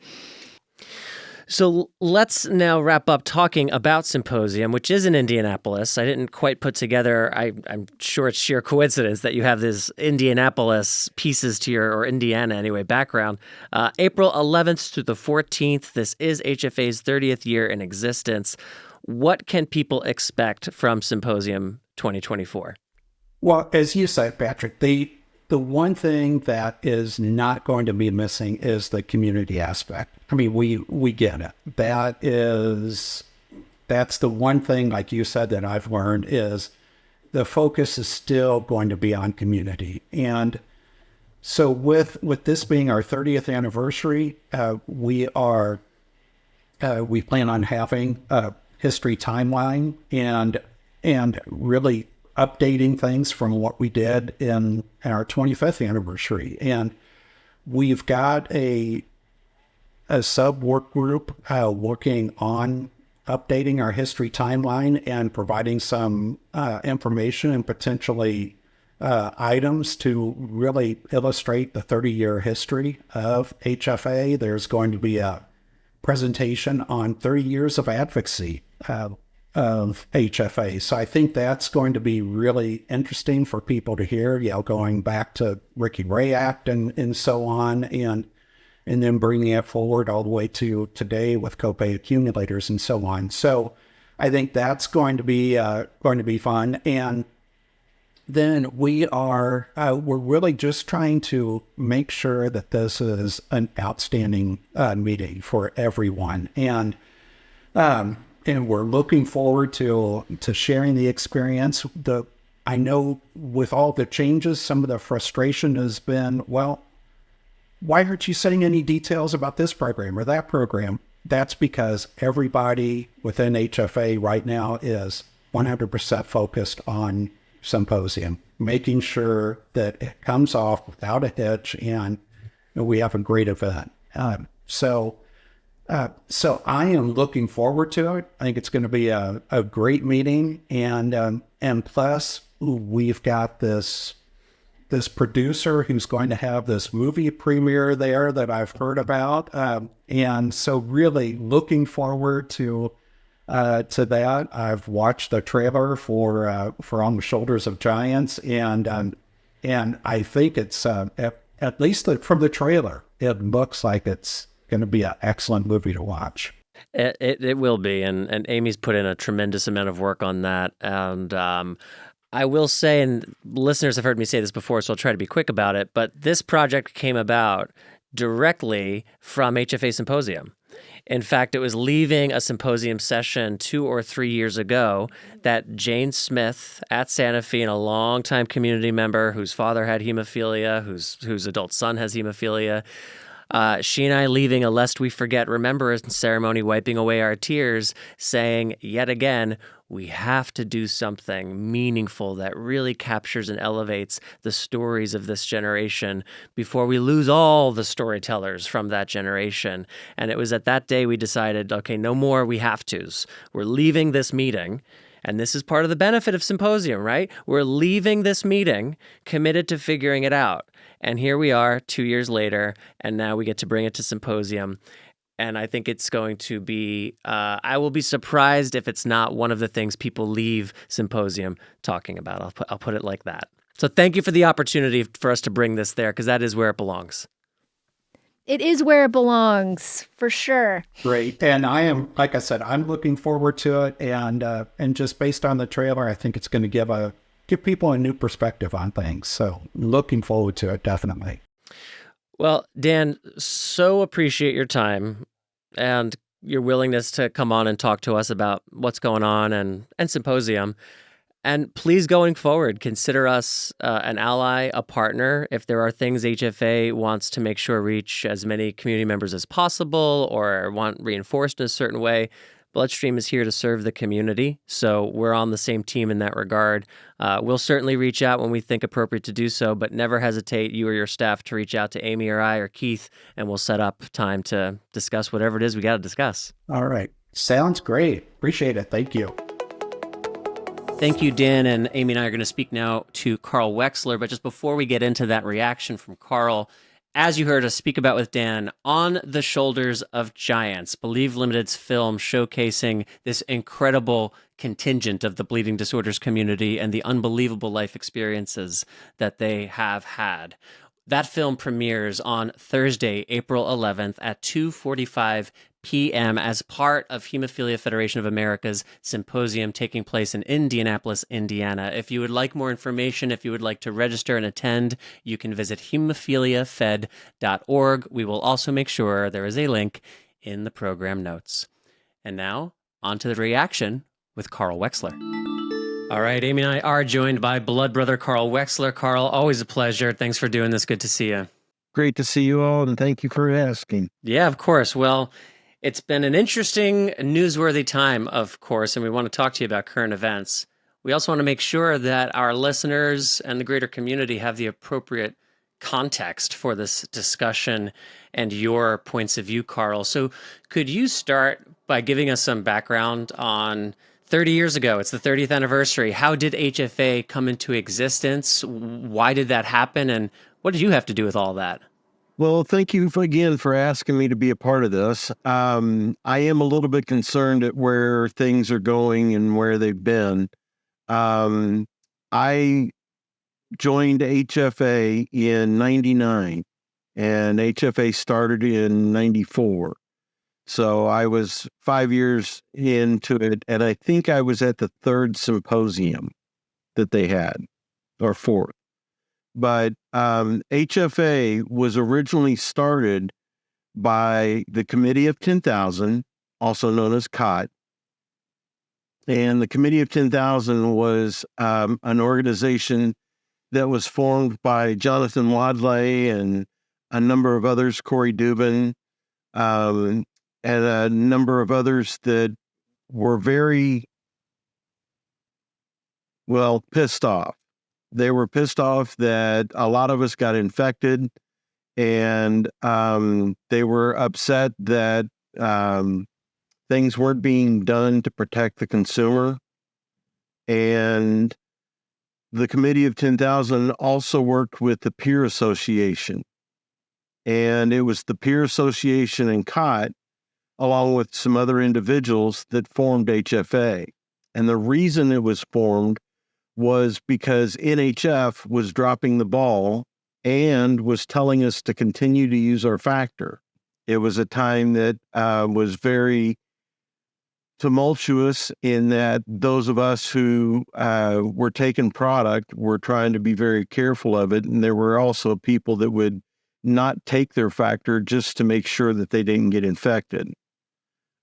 So let's now wrap up talking about Symposium, which is in Indianapolis. I didn't quite put together, I'm sure it's sheer coincidence that you have this Indianapolis pieces to or Indiana anyway, background. April 11th to the 14th, this is HFA's 30th year in existence. What can people expect from Symposium 2024? Well, as you said, Patrick, the one thing that is not going to be missing is the community aspect. I mean, we get it. That's the one thing, like you said, that I've learned is the focus is still going to be on community. And so with this being our 30th anniversary, we plan on having a history timeline and really updating things from what we did in our 25th anniversary. And we've got a sub work group working on updating our history timeline and providing some information and potentially items to really illustrate the 30-year history of HFA. There's going to be a presentation on 30 years of advocacy of HFA. So I think that's going to be really interesting for people to hear, going back to Ricky Ray Act and so on, and then bringing it forward all the way to today with copay accumulators and so on. So I think that's going to be fun. And then we're really just trying to make sure that this is an outstanding meeting for everyone. And we're looking forward to sharing the experience. I know with all the changes, some of the frustration has been, well, why aren't you saying any details about this program or that program? That's because everybody within HFA right now is 100% focused on Symposium, making sure that it comes off without a hitch and we have a great event. So I am looking forward to it. I think it's going to be a great meeting, and plus we've got this producer who's going to have this movie premiere there that I've heard about, and so really looking forward to that. I've watched the trailer for On the Shoulders of Giants, and I think it's at least from the trailer, it looks like it's going to be an excellent movie to watch. It will be, and Amy's put in a tremendous amount of work on that. And I will say, and listeners have heard me say this before, so I'll try to be quick about it, but this project came about directly from HFA Symposium. In fact, it was leaving a symposium session 2 or 3 years ago that Jane Smith at Santa Fe, and a longtime community member whose father had hemophilia, whose adult son has hemophilia, she and I leaving a Lest We Forget Remembrance ceremony, wiping away our tears, saying, yet again, we have to do something meaningful that really captures and elevates the stories of this generation before we lose all the storytellers from that generation. And it was at that day we decided, okay, no more we have tos. We're leaving this meeting. And this is part of the benefit of Symposium, right? We're leaving this meeting committed to figuring it out. And here we are 2 years later, and now we get to bring it to Symposium. And I think it's going to be, I will be surprised if it's not one of the things people leave Symposium talking about. I'll put it like that. So thank you for the opportunity for us to bring this there, because that is where it belongs. It is where it belongs, for sure. Great. And I am, like I said, I'm looking forward to it. And just based on the trailer, I think it's going to give people a new perspective on things. So looking forward to it, definitely. Well, Dan, so appreciate your time and your willingness to come on and talk to us about what's going on and Symposium. And please, going forward, consider us an ally, a partner. If there are things HFA wants to make sure reach as many community members as possible or want reinforced in a certain way, BloodStream is here to serve the community, so we're on the same team in that regard. We'll certainly reach out when we think appropriate to do so, but never hesitate, you or your staff, to reach out to Amy or I or Keith, and we'll set up time to discuss whatever it is we got to discuss. All right. Sounds great. Appreciate it. Thank you. Thank you, Dan. And Amy and I are going to speak now to Carl Weixler. But just before we get into that reaction from Carl, as you heard us speak about with Dan, On the Shoulders of Giants, Believe Limited's film showcasing this incredible contingent of the bleeding disorders community and the unbelievable life experiences that they have had. That film premieres on Thursday, April 11th at 2:45 p.m. as part of Hemophilia Federation of America's symposium taking place in Indianapolis, Indiana. If you would like more information, if you would like to register and attend, you can visit hemophiliafed.org. We will also make sure there is a link in the program notes. And now, on to the reaction with Carl Weixler. All right, Amy and I are joined by blood brother Carl Weixler. Carl, always a pleasure. Thanks for doing this. Good to see you. Great to see you all, and thank you for asking. Yeah, of course. Well, it's been an interesting, newsworthy time, of course, and we want to talk to you about current events. We also want to make sure that our listeners and the greater community have the appropriate context for this discussion and your points of view, Carl. So could you start by giving us some background on 30 years ago? It's the 30th anniversary. How did HFA come into existence? Why did that happen? And what did you have to do with all that? Well, thank you again for asking me to be a part of this. I am a little bit concerned at where things are going and where they've been. I joined HFA in 99, and HFA started in 94. So I was 5 years into it, and I think I was at the third symposium that they had, or fourth. But HFA was originally started by the Committee of 10,000, also known as COT. And the Committee of 10,000 was an organization that was formed by Jonathan Wadley and a number of others, Corey Dubin, and a number of others that were very, well, pissed off. They were pissed off that a lot of us got infected, and they were upset that things weren't being done to protect the consumer. And the Committee of 10,000 also worked with the Peer Association. And it was the Peer Association and COT, along with some other individuals, that formed HFA. And the reason it was formed was because NHF was dropping the ball and was telling us to continue to use our factor. It was a time that was very tumultuous in that those of us who were taking product were trying to be very careful of it. And there were also people that would not take their factor just to make sure that they didn't get infected.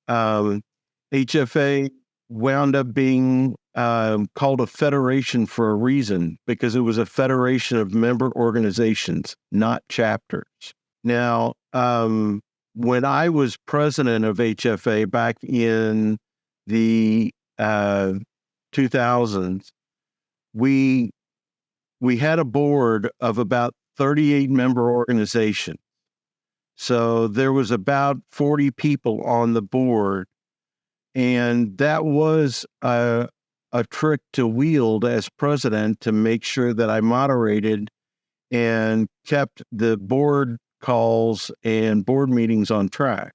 HFA wound up being called a federation for a reason, because it was a federation of member organizations, not chapters. Now, when I was president of HFA back in the 2000s, we had a board of about 38 member organizations. So there was about 40 people on the board, and that was a trick to wield as president to make sure that I moderated and kept the board calls and board meetings on track.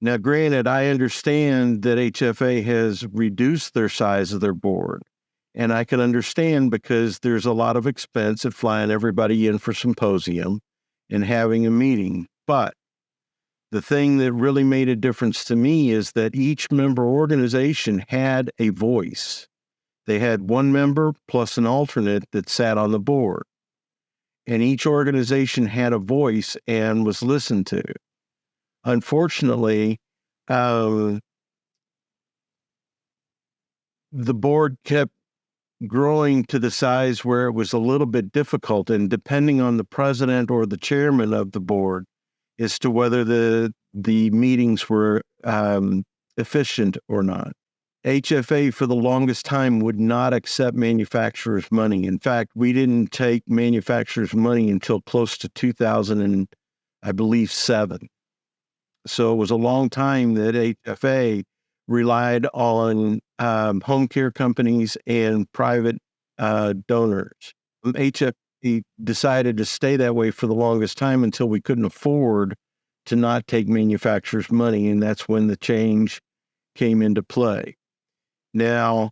Now, granted, I understand that HFA has reduced their size of their board, and I can understand because there's a lot of expense at flying everybody in for symposium and having a meeting. But the thing that really made a difference to me is that each member organization had a voice. They had one member plus an alternate that sat on the board. And each organization had a voice and was listened to. Unfortunately, the board kept growing to the size where it was a little bit difficult, and depending on the president or the chairman of the board as to whether the meetings were efficient or not. HFA for the longest time would not accept manufacturers' money. In fact, we didn't take manufacturers' money until close to 2007. So it was a long time that HFA relied on home care companies and private donors. HFA decided to stay that way for the longest time until we couldn't afford to not take manufacturers' money, and that's when the change came into play. Now,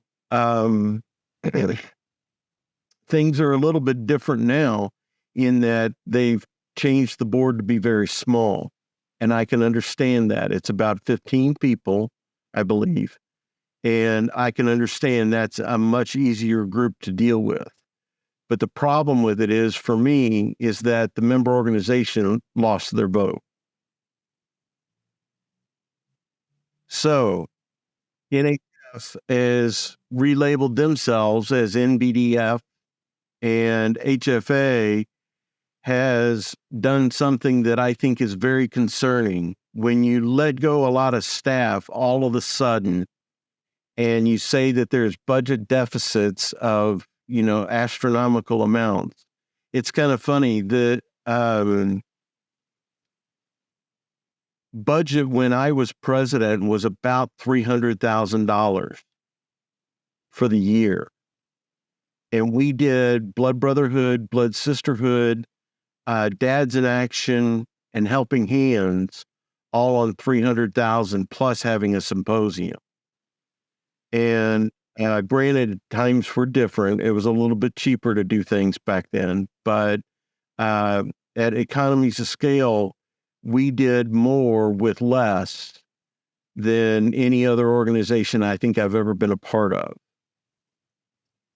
things are a little bit different now in that they've changed the board to be very small, and I can understand that. It's about 15 people, I believe, and I can understand that's a much easier group to deal with. But the problem with it is, for me, is that the member organization lost their vote. So, NHF has relabeled themselves as NBDF, and HFA has done something that I think is very concerning. When you let go a lot of staff all of a sudden, and you say that there's budget deficits of, astronomical amounts, it's kind of funny. The budget when I was president was about $300,000 for the year. And we did Blood Brotherhood, Blood Sisterhood, Dads in Action, and Helping Hands, all on $300,000 plus having a symposium. And granted, times were different. It was a little bit cheaper to do things back then, but at economies of scale, we did more with less than any other organization I think I've ever been a part of.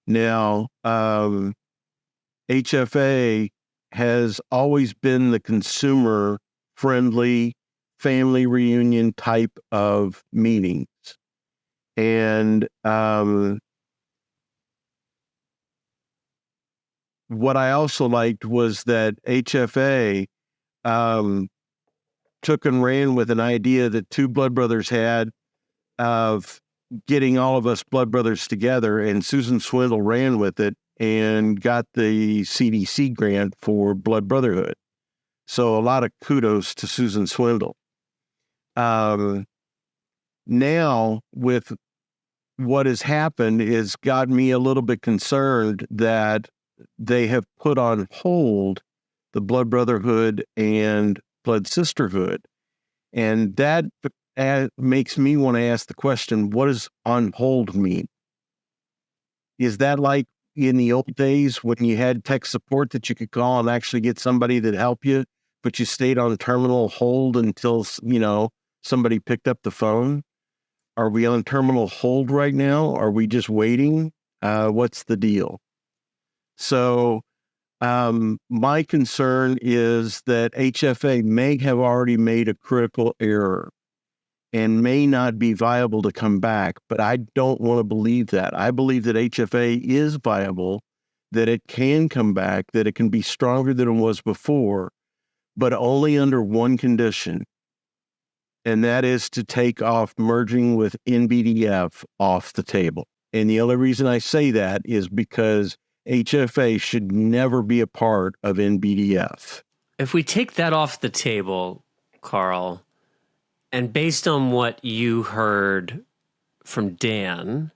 Now, HFA has always been the consumer-friendly family reunion type of meetings. And what I also liked was that HFA took and ran with an idea that two blood brothers had of getting all of us blood brothers together, and Susan Swindle ran with it and got the CDC grant for Blood Brotherhood. So a lot of kudos to Susan Swindle. Now, with what has happened, has got me a little bit concerned that they have put on hold the Blood Brotherhood and Blood Sisterhood. And that makes me want to ask the question, what does on hold mean? Is that like in the old days when you had tech support that you could call and actually get somebody that helped you, but you stayed on terminal hold until, somebody picked up the phone? Are we on terminal hold right now? Are we just waiting? What's the deal? So my concern is that HFA may have already made a critical error and may not be viable to come back, but I don't want to believe that. I believe that HFA is viable, that it can come back, that it can be stronger than it was before, but only under one condition, and that is to take off merging with NBDF off the table. And the only reason I say that is because HFA should never be a part of NBDF. If we take that off the table, Carl, and based on what you heard from Dan,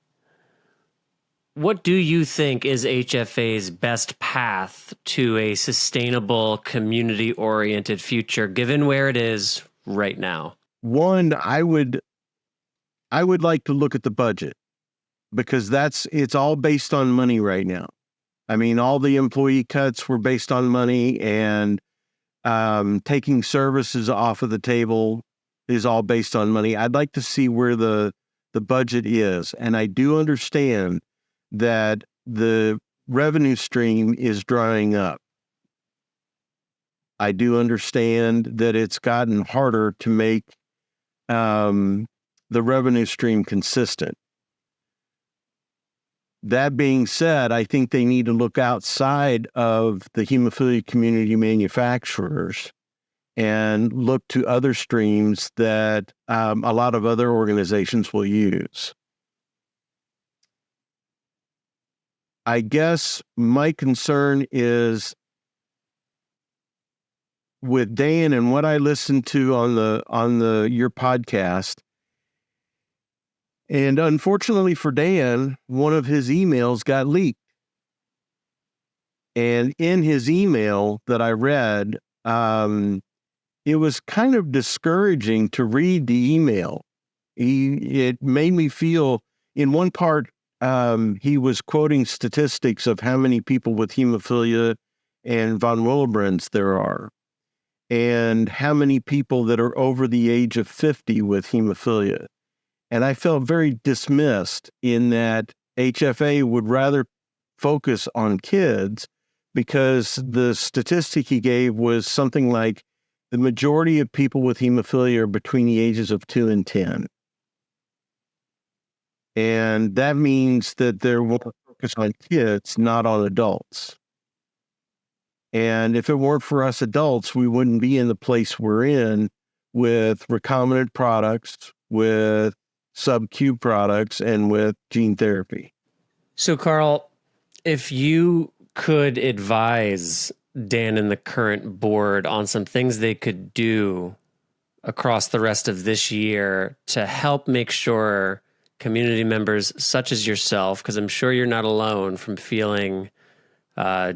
what do you think is HFA's best path to a sustainable, community-oriented future, given where it is right now? One, I would like to look at the budget, because it's all based on money right now. I mean, all the employee cuts were based on money, and taking services off of the table is all based on money. I'd like to see where the budget is. And I do understand that the revenue stream is drying up. I do understand that it's gotten harder to make the revenue stream consistent. That being said, I think they need to look outside of the hemophilia community manufacturers and look to other streams that a lot of other organizations will use. I guess my concern is with Dan and what I listened to on your podcast. And unfortunately for Dan, one of his emails got leaked. And in his email that I read, it was kind of discouraging to read the email. It made me feel, in one part, he was quoting statistics of how many people with hemophilia and von Willebrand's there are, and how many people that are over the age of 50 with hemophilia. And I felt very dismissed in that HFA would rather focus on kids, because the statistic he gave was something like the majority of people with hemophilia are between the ages of 2 and 10. And that means that they're more focused on kids, not on adults. And if it weren't for us adults, we wouldn't be in the place we're in with recombinant products, with sub-Q products, and with gene therapy. So, Carl, if you could advise Dan and the current board on some things they could do across the rest of this year to help make sure community members such as yourself, because I'm sure you're not alone, from feeling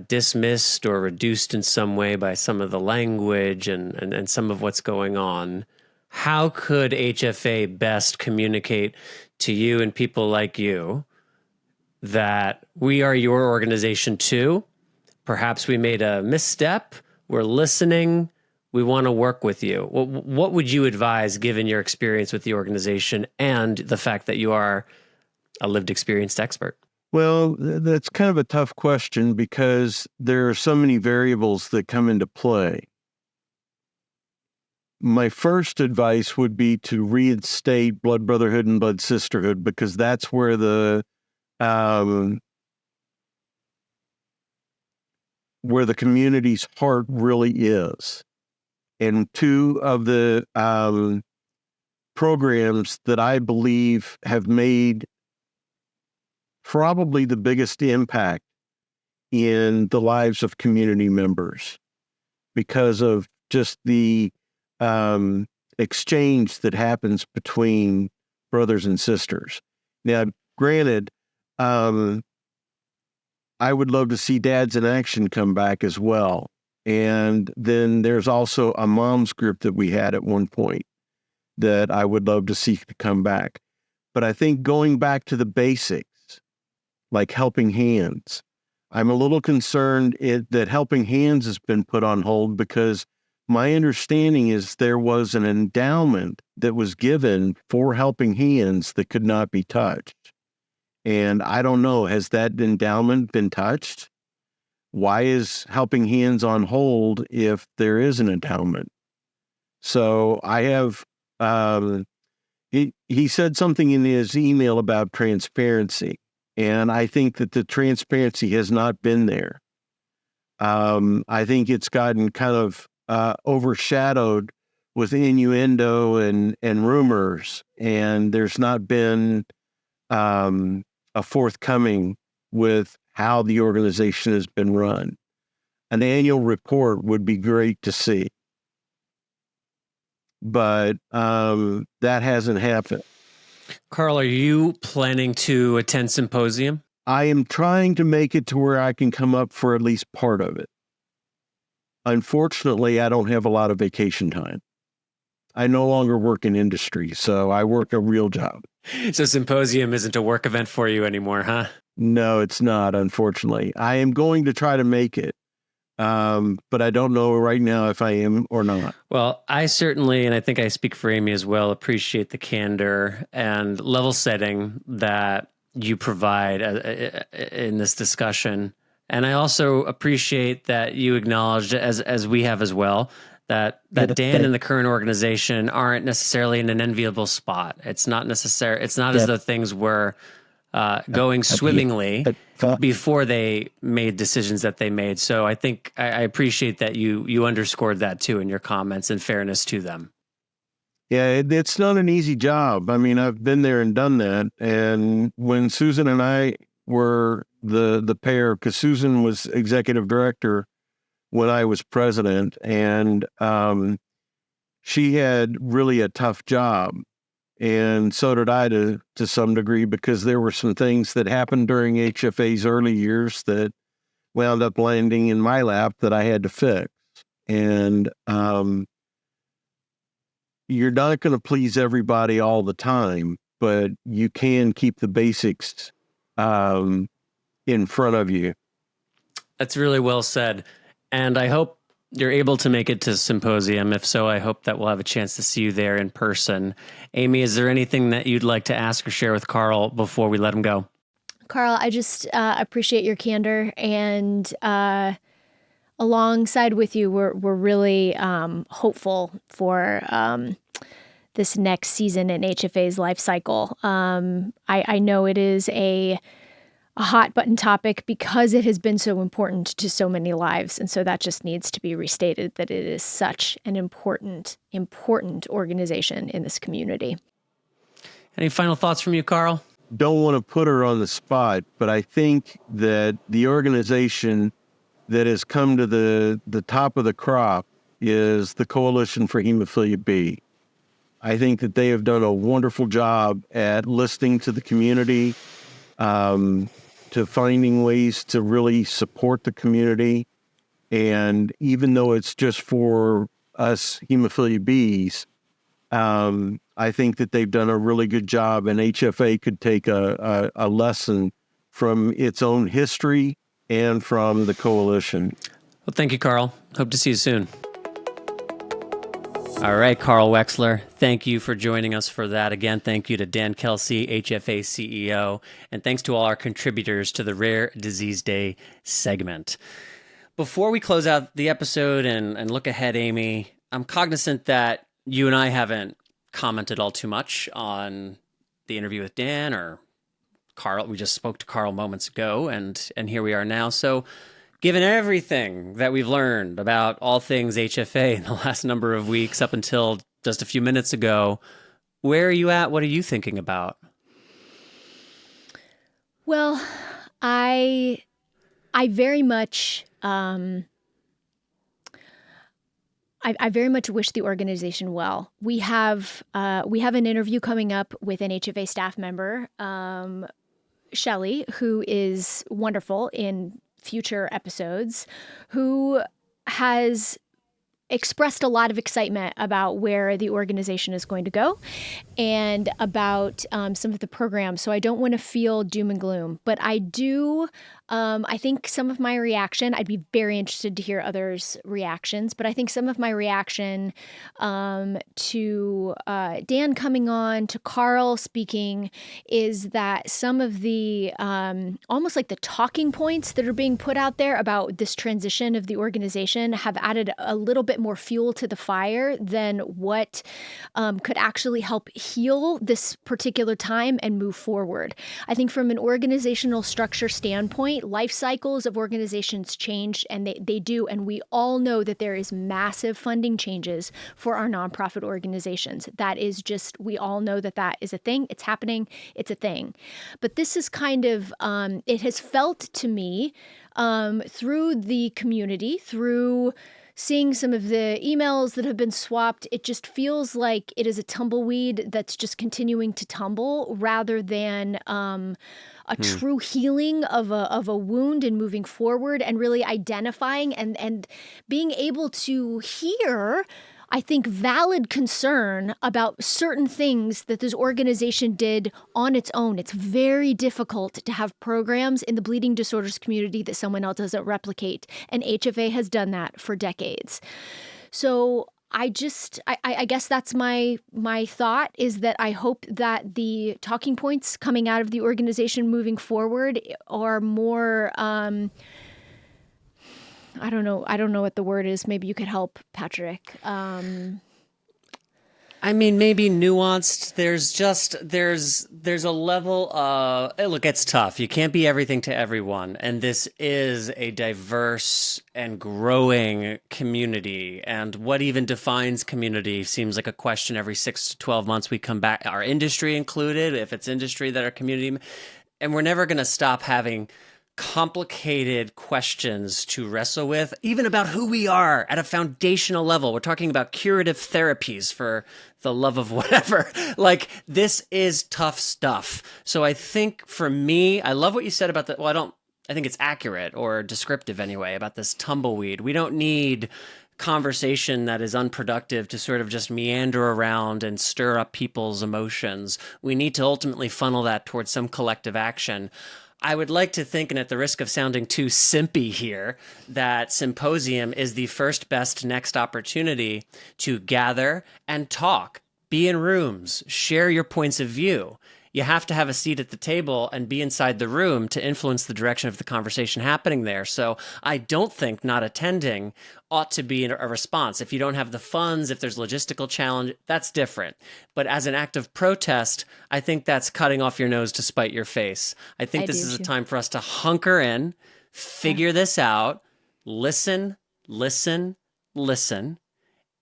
dismissed or reduced in some way by some of the language and some of what's going on, how could HFA best communicate to you and people like you that we are your organization too? Perhaps we made a misstep. We're listening. We want to work with you. What would you advise, given your experience with the organization and the fact that you are a lived experienced expert? Well, that's kind of a tough question because there are so many variables that come into play. My first advice would be to reinstate blood brotherhood and blood sisterhood, because that's where the community's heart really is. And two of the programs that I believe have made probably the biggest impact in the lives of community members because of just the exchange that happens between brothers and sisters. Now, granted, I would love to see Dads in Action come back as well. And then there's also a mom's group that we had at one point that I would love to see come back. But I think going back to the basics, like Helping Hands, I'm a little concerned that Helping Hands has been put on hold, because my understanding is there was an endowment that was given for Helping Hands that could not be touched. And I don't know, has that endowment been touched? Why is Helping Hands on hold if there is an endowment? So I have, he said something in his email about transparency. And I think that the transparency has not been there. I think it's gotten kind of overshadowed with innuendo and rumors, and there's not been a forthcoming with how the organization has been run. An annual report would be great to see, but that hasn't happened. Carl, are you planning to attend symposium? I am trying to make it to where I can come up for at least part of it. Unfortunately, I don't have a lot of vacation time. I no longer work in industry, so I work a real job. So symposium isn't a work event for you anymore, huh? No, it's not, unfortunately. I am going to try to make it, but I don't know right now if I am or not. Well, I certainly, and I think I speak for Amy as well, appreciate the candor and level setting that you provide in this discussion. And I also appreciate that you acknowledged, as we have as well, that Dan and the current organization aren't necessarily in an enviable spot. It's not necessary. It's not as though things were going swimmingly before they made decisions that they made. So I think I appreciate that you underscored that too in your comments and fairness to them. Yeah, it's not an easy job. I mean, I've been there and done that. And when Susan and I were the pair, because Susan was executive director when I was president, and she had really a tough job. And so did I to some degree, because there were some things that happened during HFA's early years that wound up landing in my lap that I had to fix. And you're not going to please everybody all the time, but you can keep the basics in front of you. That's really well said. And I hope you're able to make it to Symposium. If so, I hope that we'll have a chance to see you there in person. Amy, is there anything that you'd like to ask or share with Carl before we let him go? Carl, I just appreciate your candor, and alongside with you, we're really hopeful for this next season in HFA's life cycle. I know it is a hot button topic because it has been so important to so many lives. And so that just needs to be restated, that it is such an important organization in this community. Any final thoughts from you, Carl? Don't want to put her on the spot, but I think that the organization that has come to the top of the crop is the Coalition for Hemophilia B. I think that they have done a wonderful job at listening to the community, to finding ways to really support the community. And even though it's just for us hemophilia Bs, I think that they've done a really good job, and HFA could take a lesson from its own history and from the coalition. Well, thank you, Carl. Hope to see you soon. All right, Carl Weixler, thank you for joining us for that. Again, thank you to Dan Kelsey, HFA CEO, and thanks to all our contributors to the Rare Disease Day segment. Before we close out the episode and look ahead, Amy, I'm cognizant that you and I haven't commented all too much on the interview with Dan or Carl. We just spoke to Carl moments ago, and here we are now. So given everything that we've learned about all things HFA in the last number of weeks up until just a few minutes ago, where are you at? What are you thinking about? Well, I very much I very much wish the organization well. We have an interview coming up with an HFA staff member, Shelley, who is wonderful in future episodes, who has expressed a lot of excitement about where the organization is going to go and about some of the programs. So I don't want to feel doom and gloom, but I do. I think some of my reaction, I'd be very interested to hear others' reactions, but I think some of my reaction to Dan coming on, to Carl speaking, is that some of the almost like the talking points that are being put out there about this transition of the organization have added a little bit more fuel to the fire than what could actually help heal this particular time and move forward. I think from an organizational structure standpoint, life cycles of organizations change, and they do. And we all know that there is massive funding changes for our nonprofit organizations. That is just, we all know that that is a thing. It's happening. It's a thing. But this is kind of, it has felt to me through the community, through seeing some of the emails that have been swapped, it just feels like it is a tumbleweed that's just continuing to tumble rather than a true healing of a wound and moving forward and really identifying and being able to hear, I think, valid concern about certain things that this organization did on its own. It's very difficult to have programs in the bleeding disorders community that someone else doesn't replicate, and HFA has done that for decades. So I guess that's my thought, is that I hope that the talking points coming out of the organization moving forward are more, I don't know what the word is. Maybe you could help, Patrick. I mean, maybe nuanced. There's a level of, look, it's tough. You can't be everything to everyone. And this is a diverse and growing community. And what even defines community seems like a question every 6 to 12 months we come back, our industry included, if it's industry that our community, and we're never going to stop having complicated questions to wrestle with, even about who we are at a foundational level. We're talking about curative therapies for the love of whatever. Like, this is tough stuff. So I think for me, I love what you said about I think it's accurate or descriptive anyway about this tumbleweed. We don't need conversation that is unproductive to sort of just meander around and stir up people's emotions. We need to ultimately funnel that towards some collective action. I would like to think, and at the risk of sounding too simpy here, that Symposium is the first best next opportunity to gather and talk, be in rooms, share your points of view. You have to have a seat at the table and be inside the room to influence the direction of the conversation happening there. So I don't think not attending ought to be a response. If you don't have the funds, if there's logistical challenge, that's different. But as an act of protest, I think that's cutting off your nose to spite your face. I think this is a time for us to hunker in, figure this out, listen,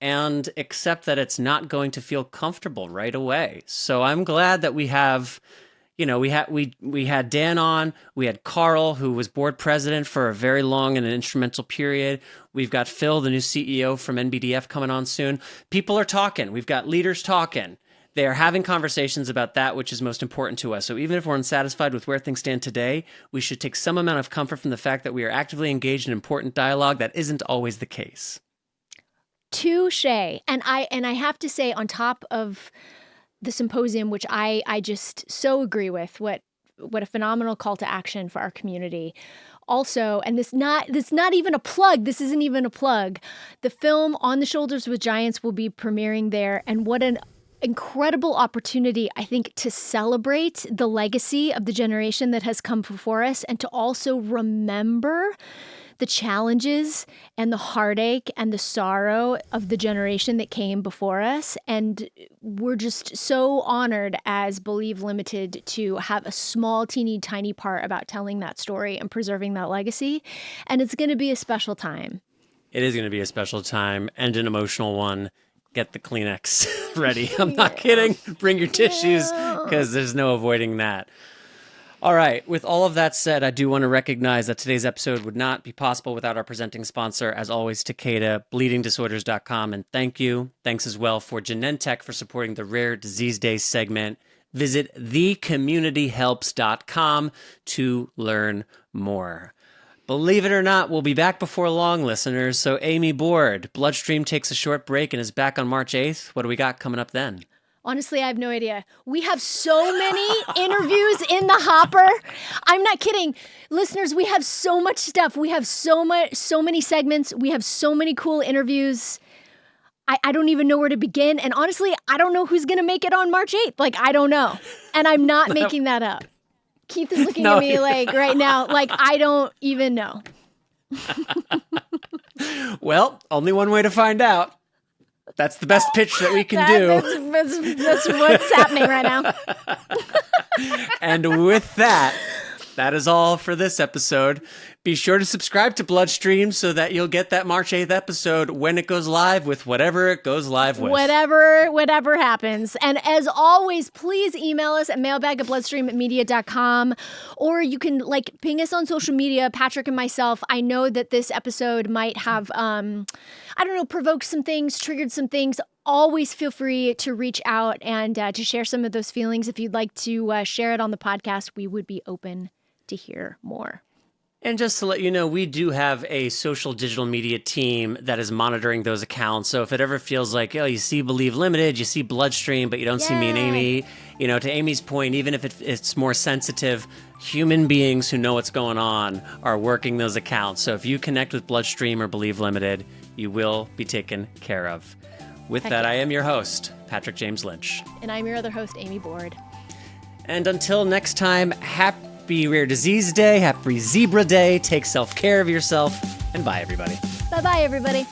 and accept that it's not going to feel comfortable right away. So I'm glad that we have, we had Dan on, we had Carl, who was board president for a very long and an instrumental period. We've got Phil, the new CEO from NBDF, coming on soon. People are talking. We've got leaders talking. They are having conversations about that which is most important to us. So even if we're unsatisfied with where things stand today, we should take some amount of comfort from the fact that we are actively engaged in important dialogue. That isn't always the case. Touche. And I have to say, on top of the Symposium, which I just so agree with, what a phenomenal call to action for our community. Also, and this not even a plug. This isn't even a plug. The film On the Shoulders with Giants will be premiering there, and what an incredible opportunity, I think, to celebrate the legacy of the generation that has come before us, and to also remember the challenges and the heartache and the sorrow of the generation that came before us. And we're just so honored as Believe Limited to have a small, teeny, tiny part about telling that story and preserving that legacy. And it's going to be a special time. It is going to be a special time and an emotional one. Get the Kleenex ready. I'm not kidding. Bring your tissues, because there's no avoiding that. All right. With all of that said, I do want to recognize that today's episode would not be possible without our presenting sponsor, as always, Takeda, bleedingdisorders.com. And thank you. Thanks as well for Genentech for supporting the Rare Disease Day segment. Visit thecommunityhelps.com to learn more. Believe it or not, we'll be back before long, listeners. So Amy Board, BloodStream takes a short break and is back on March 8th. What do we got coming up then? Honestly, I have no idea. We have so many interviews in the hopper. I'm not kidding. Listeners, we have so much stuff. We have so many segments. We have so many cool interviews. I don't even know where to begin. And honestly, I don't know who's going to make it on March 8th. Like, I don't know. And I'm not making that up. Keith is looking at me like right now, like I don't even know. Well, only one way to find out. That's the best pitch that we can do. That's what's happening right now. And with that, that is all for this episode. Be sure to subscribe to BloodStream so that you'll get that March 8th episode when it goes live with whatever it goes live with. Whatever happens. And as always, please email us at mailbag@bloodstreammedia.com, or you can ping us on social media, Patrick and myself. I know that this episode might have, provoked some things, triggered some things. Always feel free to reach out and to share some of those feelings. If you'd like to share it on the podcast, we would be open to hear more. And just to let you know, we do have a social digital media team that is monitoring those accounts. So if it ever feels like, you see Believe Limited, you see BloodStream, but you don't see me and Amy, to Amy's point, even if it's more sensitive, human beings who know what's going on are working those accounts. So if you connect with BloodStream or Believe Limited, you will be taken care of. With that, I am your host, Patrick James Lynch. And I'm your other host, Amy Board. And until next time, happy Rare Disease Day, happy Zebra Day, take self-care of yourself, and bye, everybody. Bye-bye, everybody.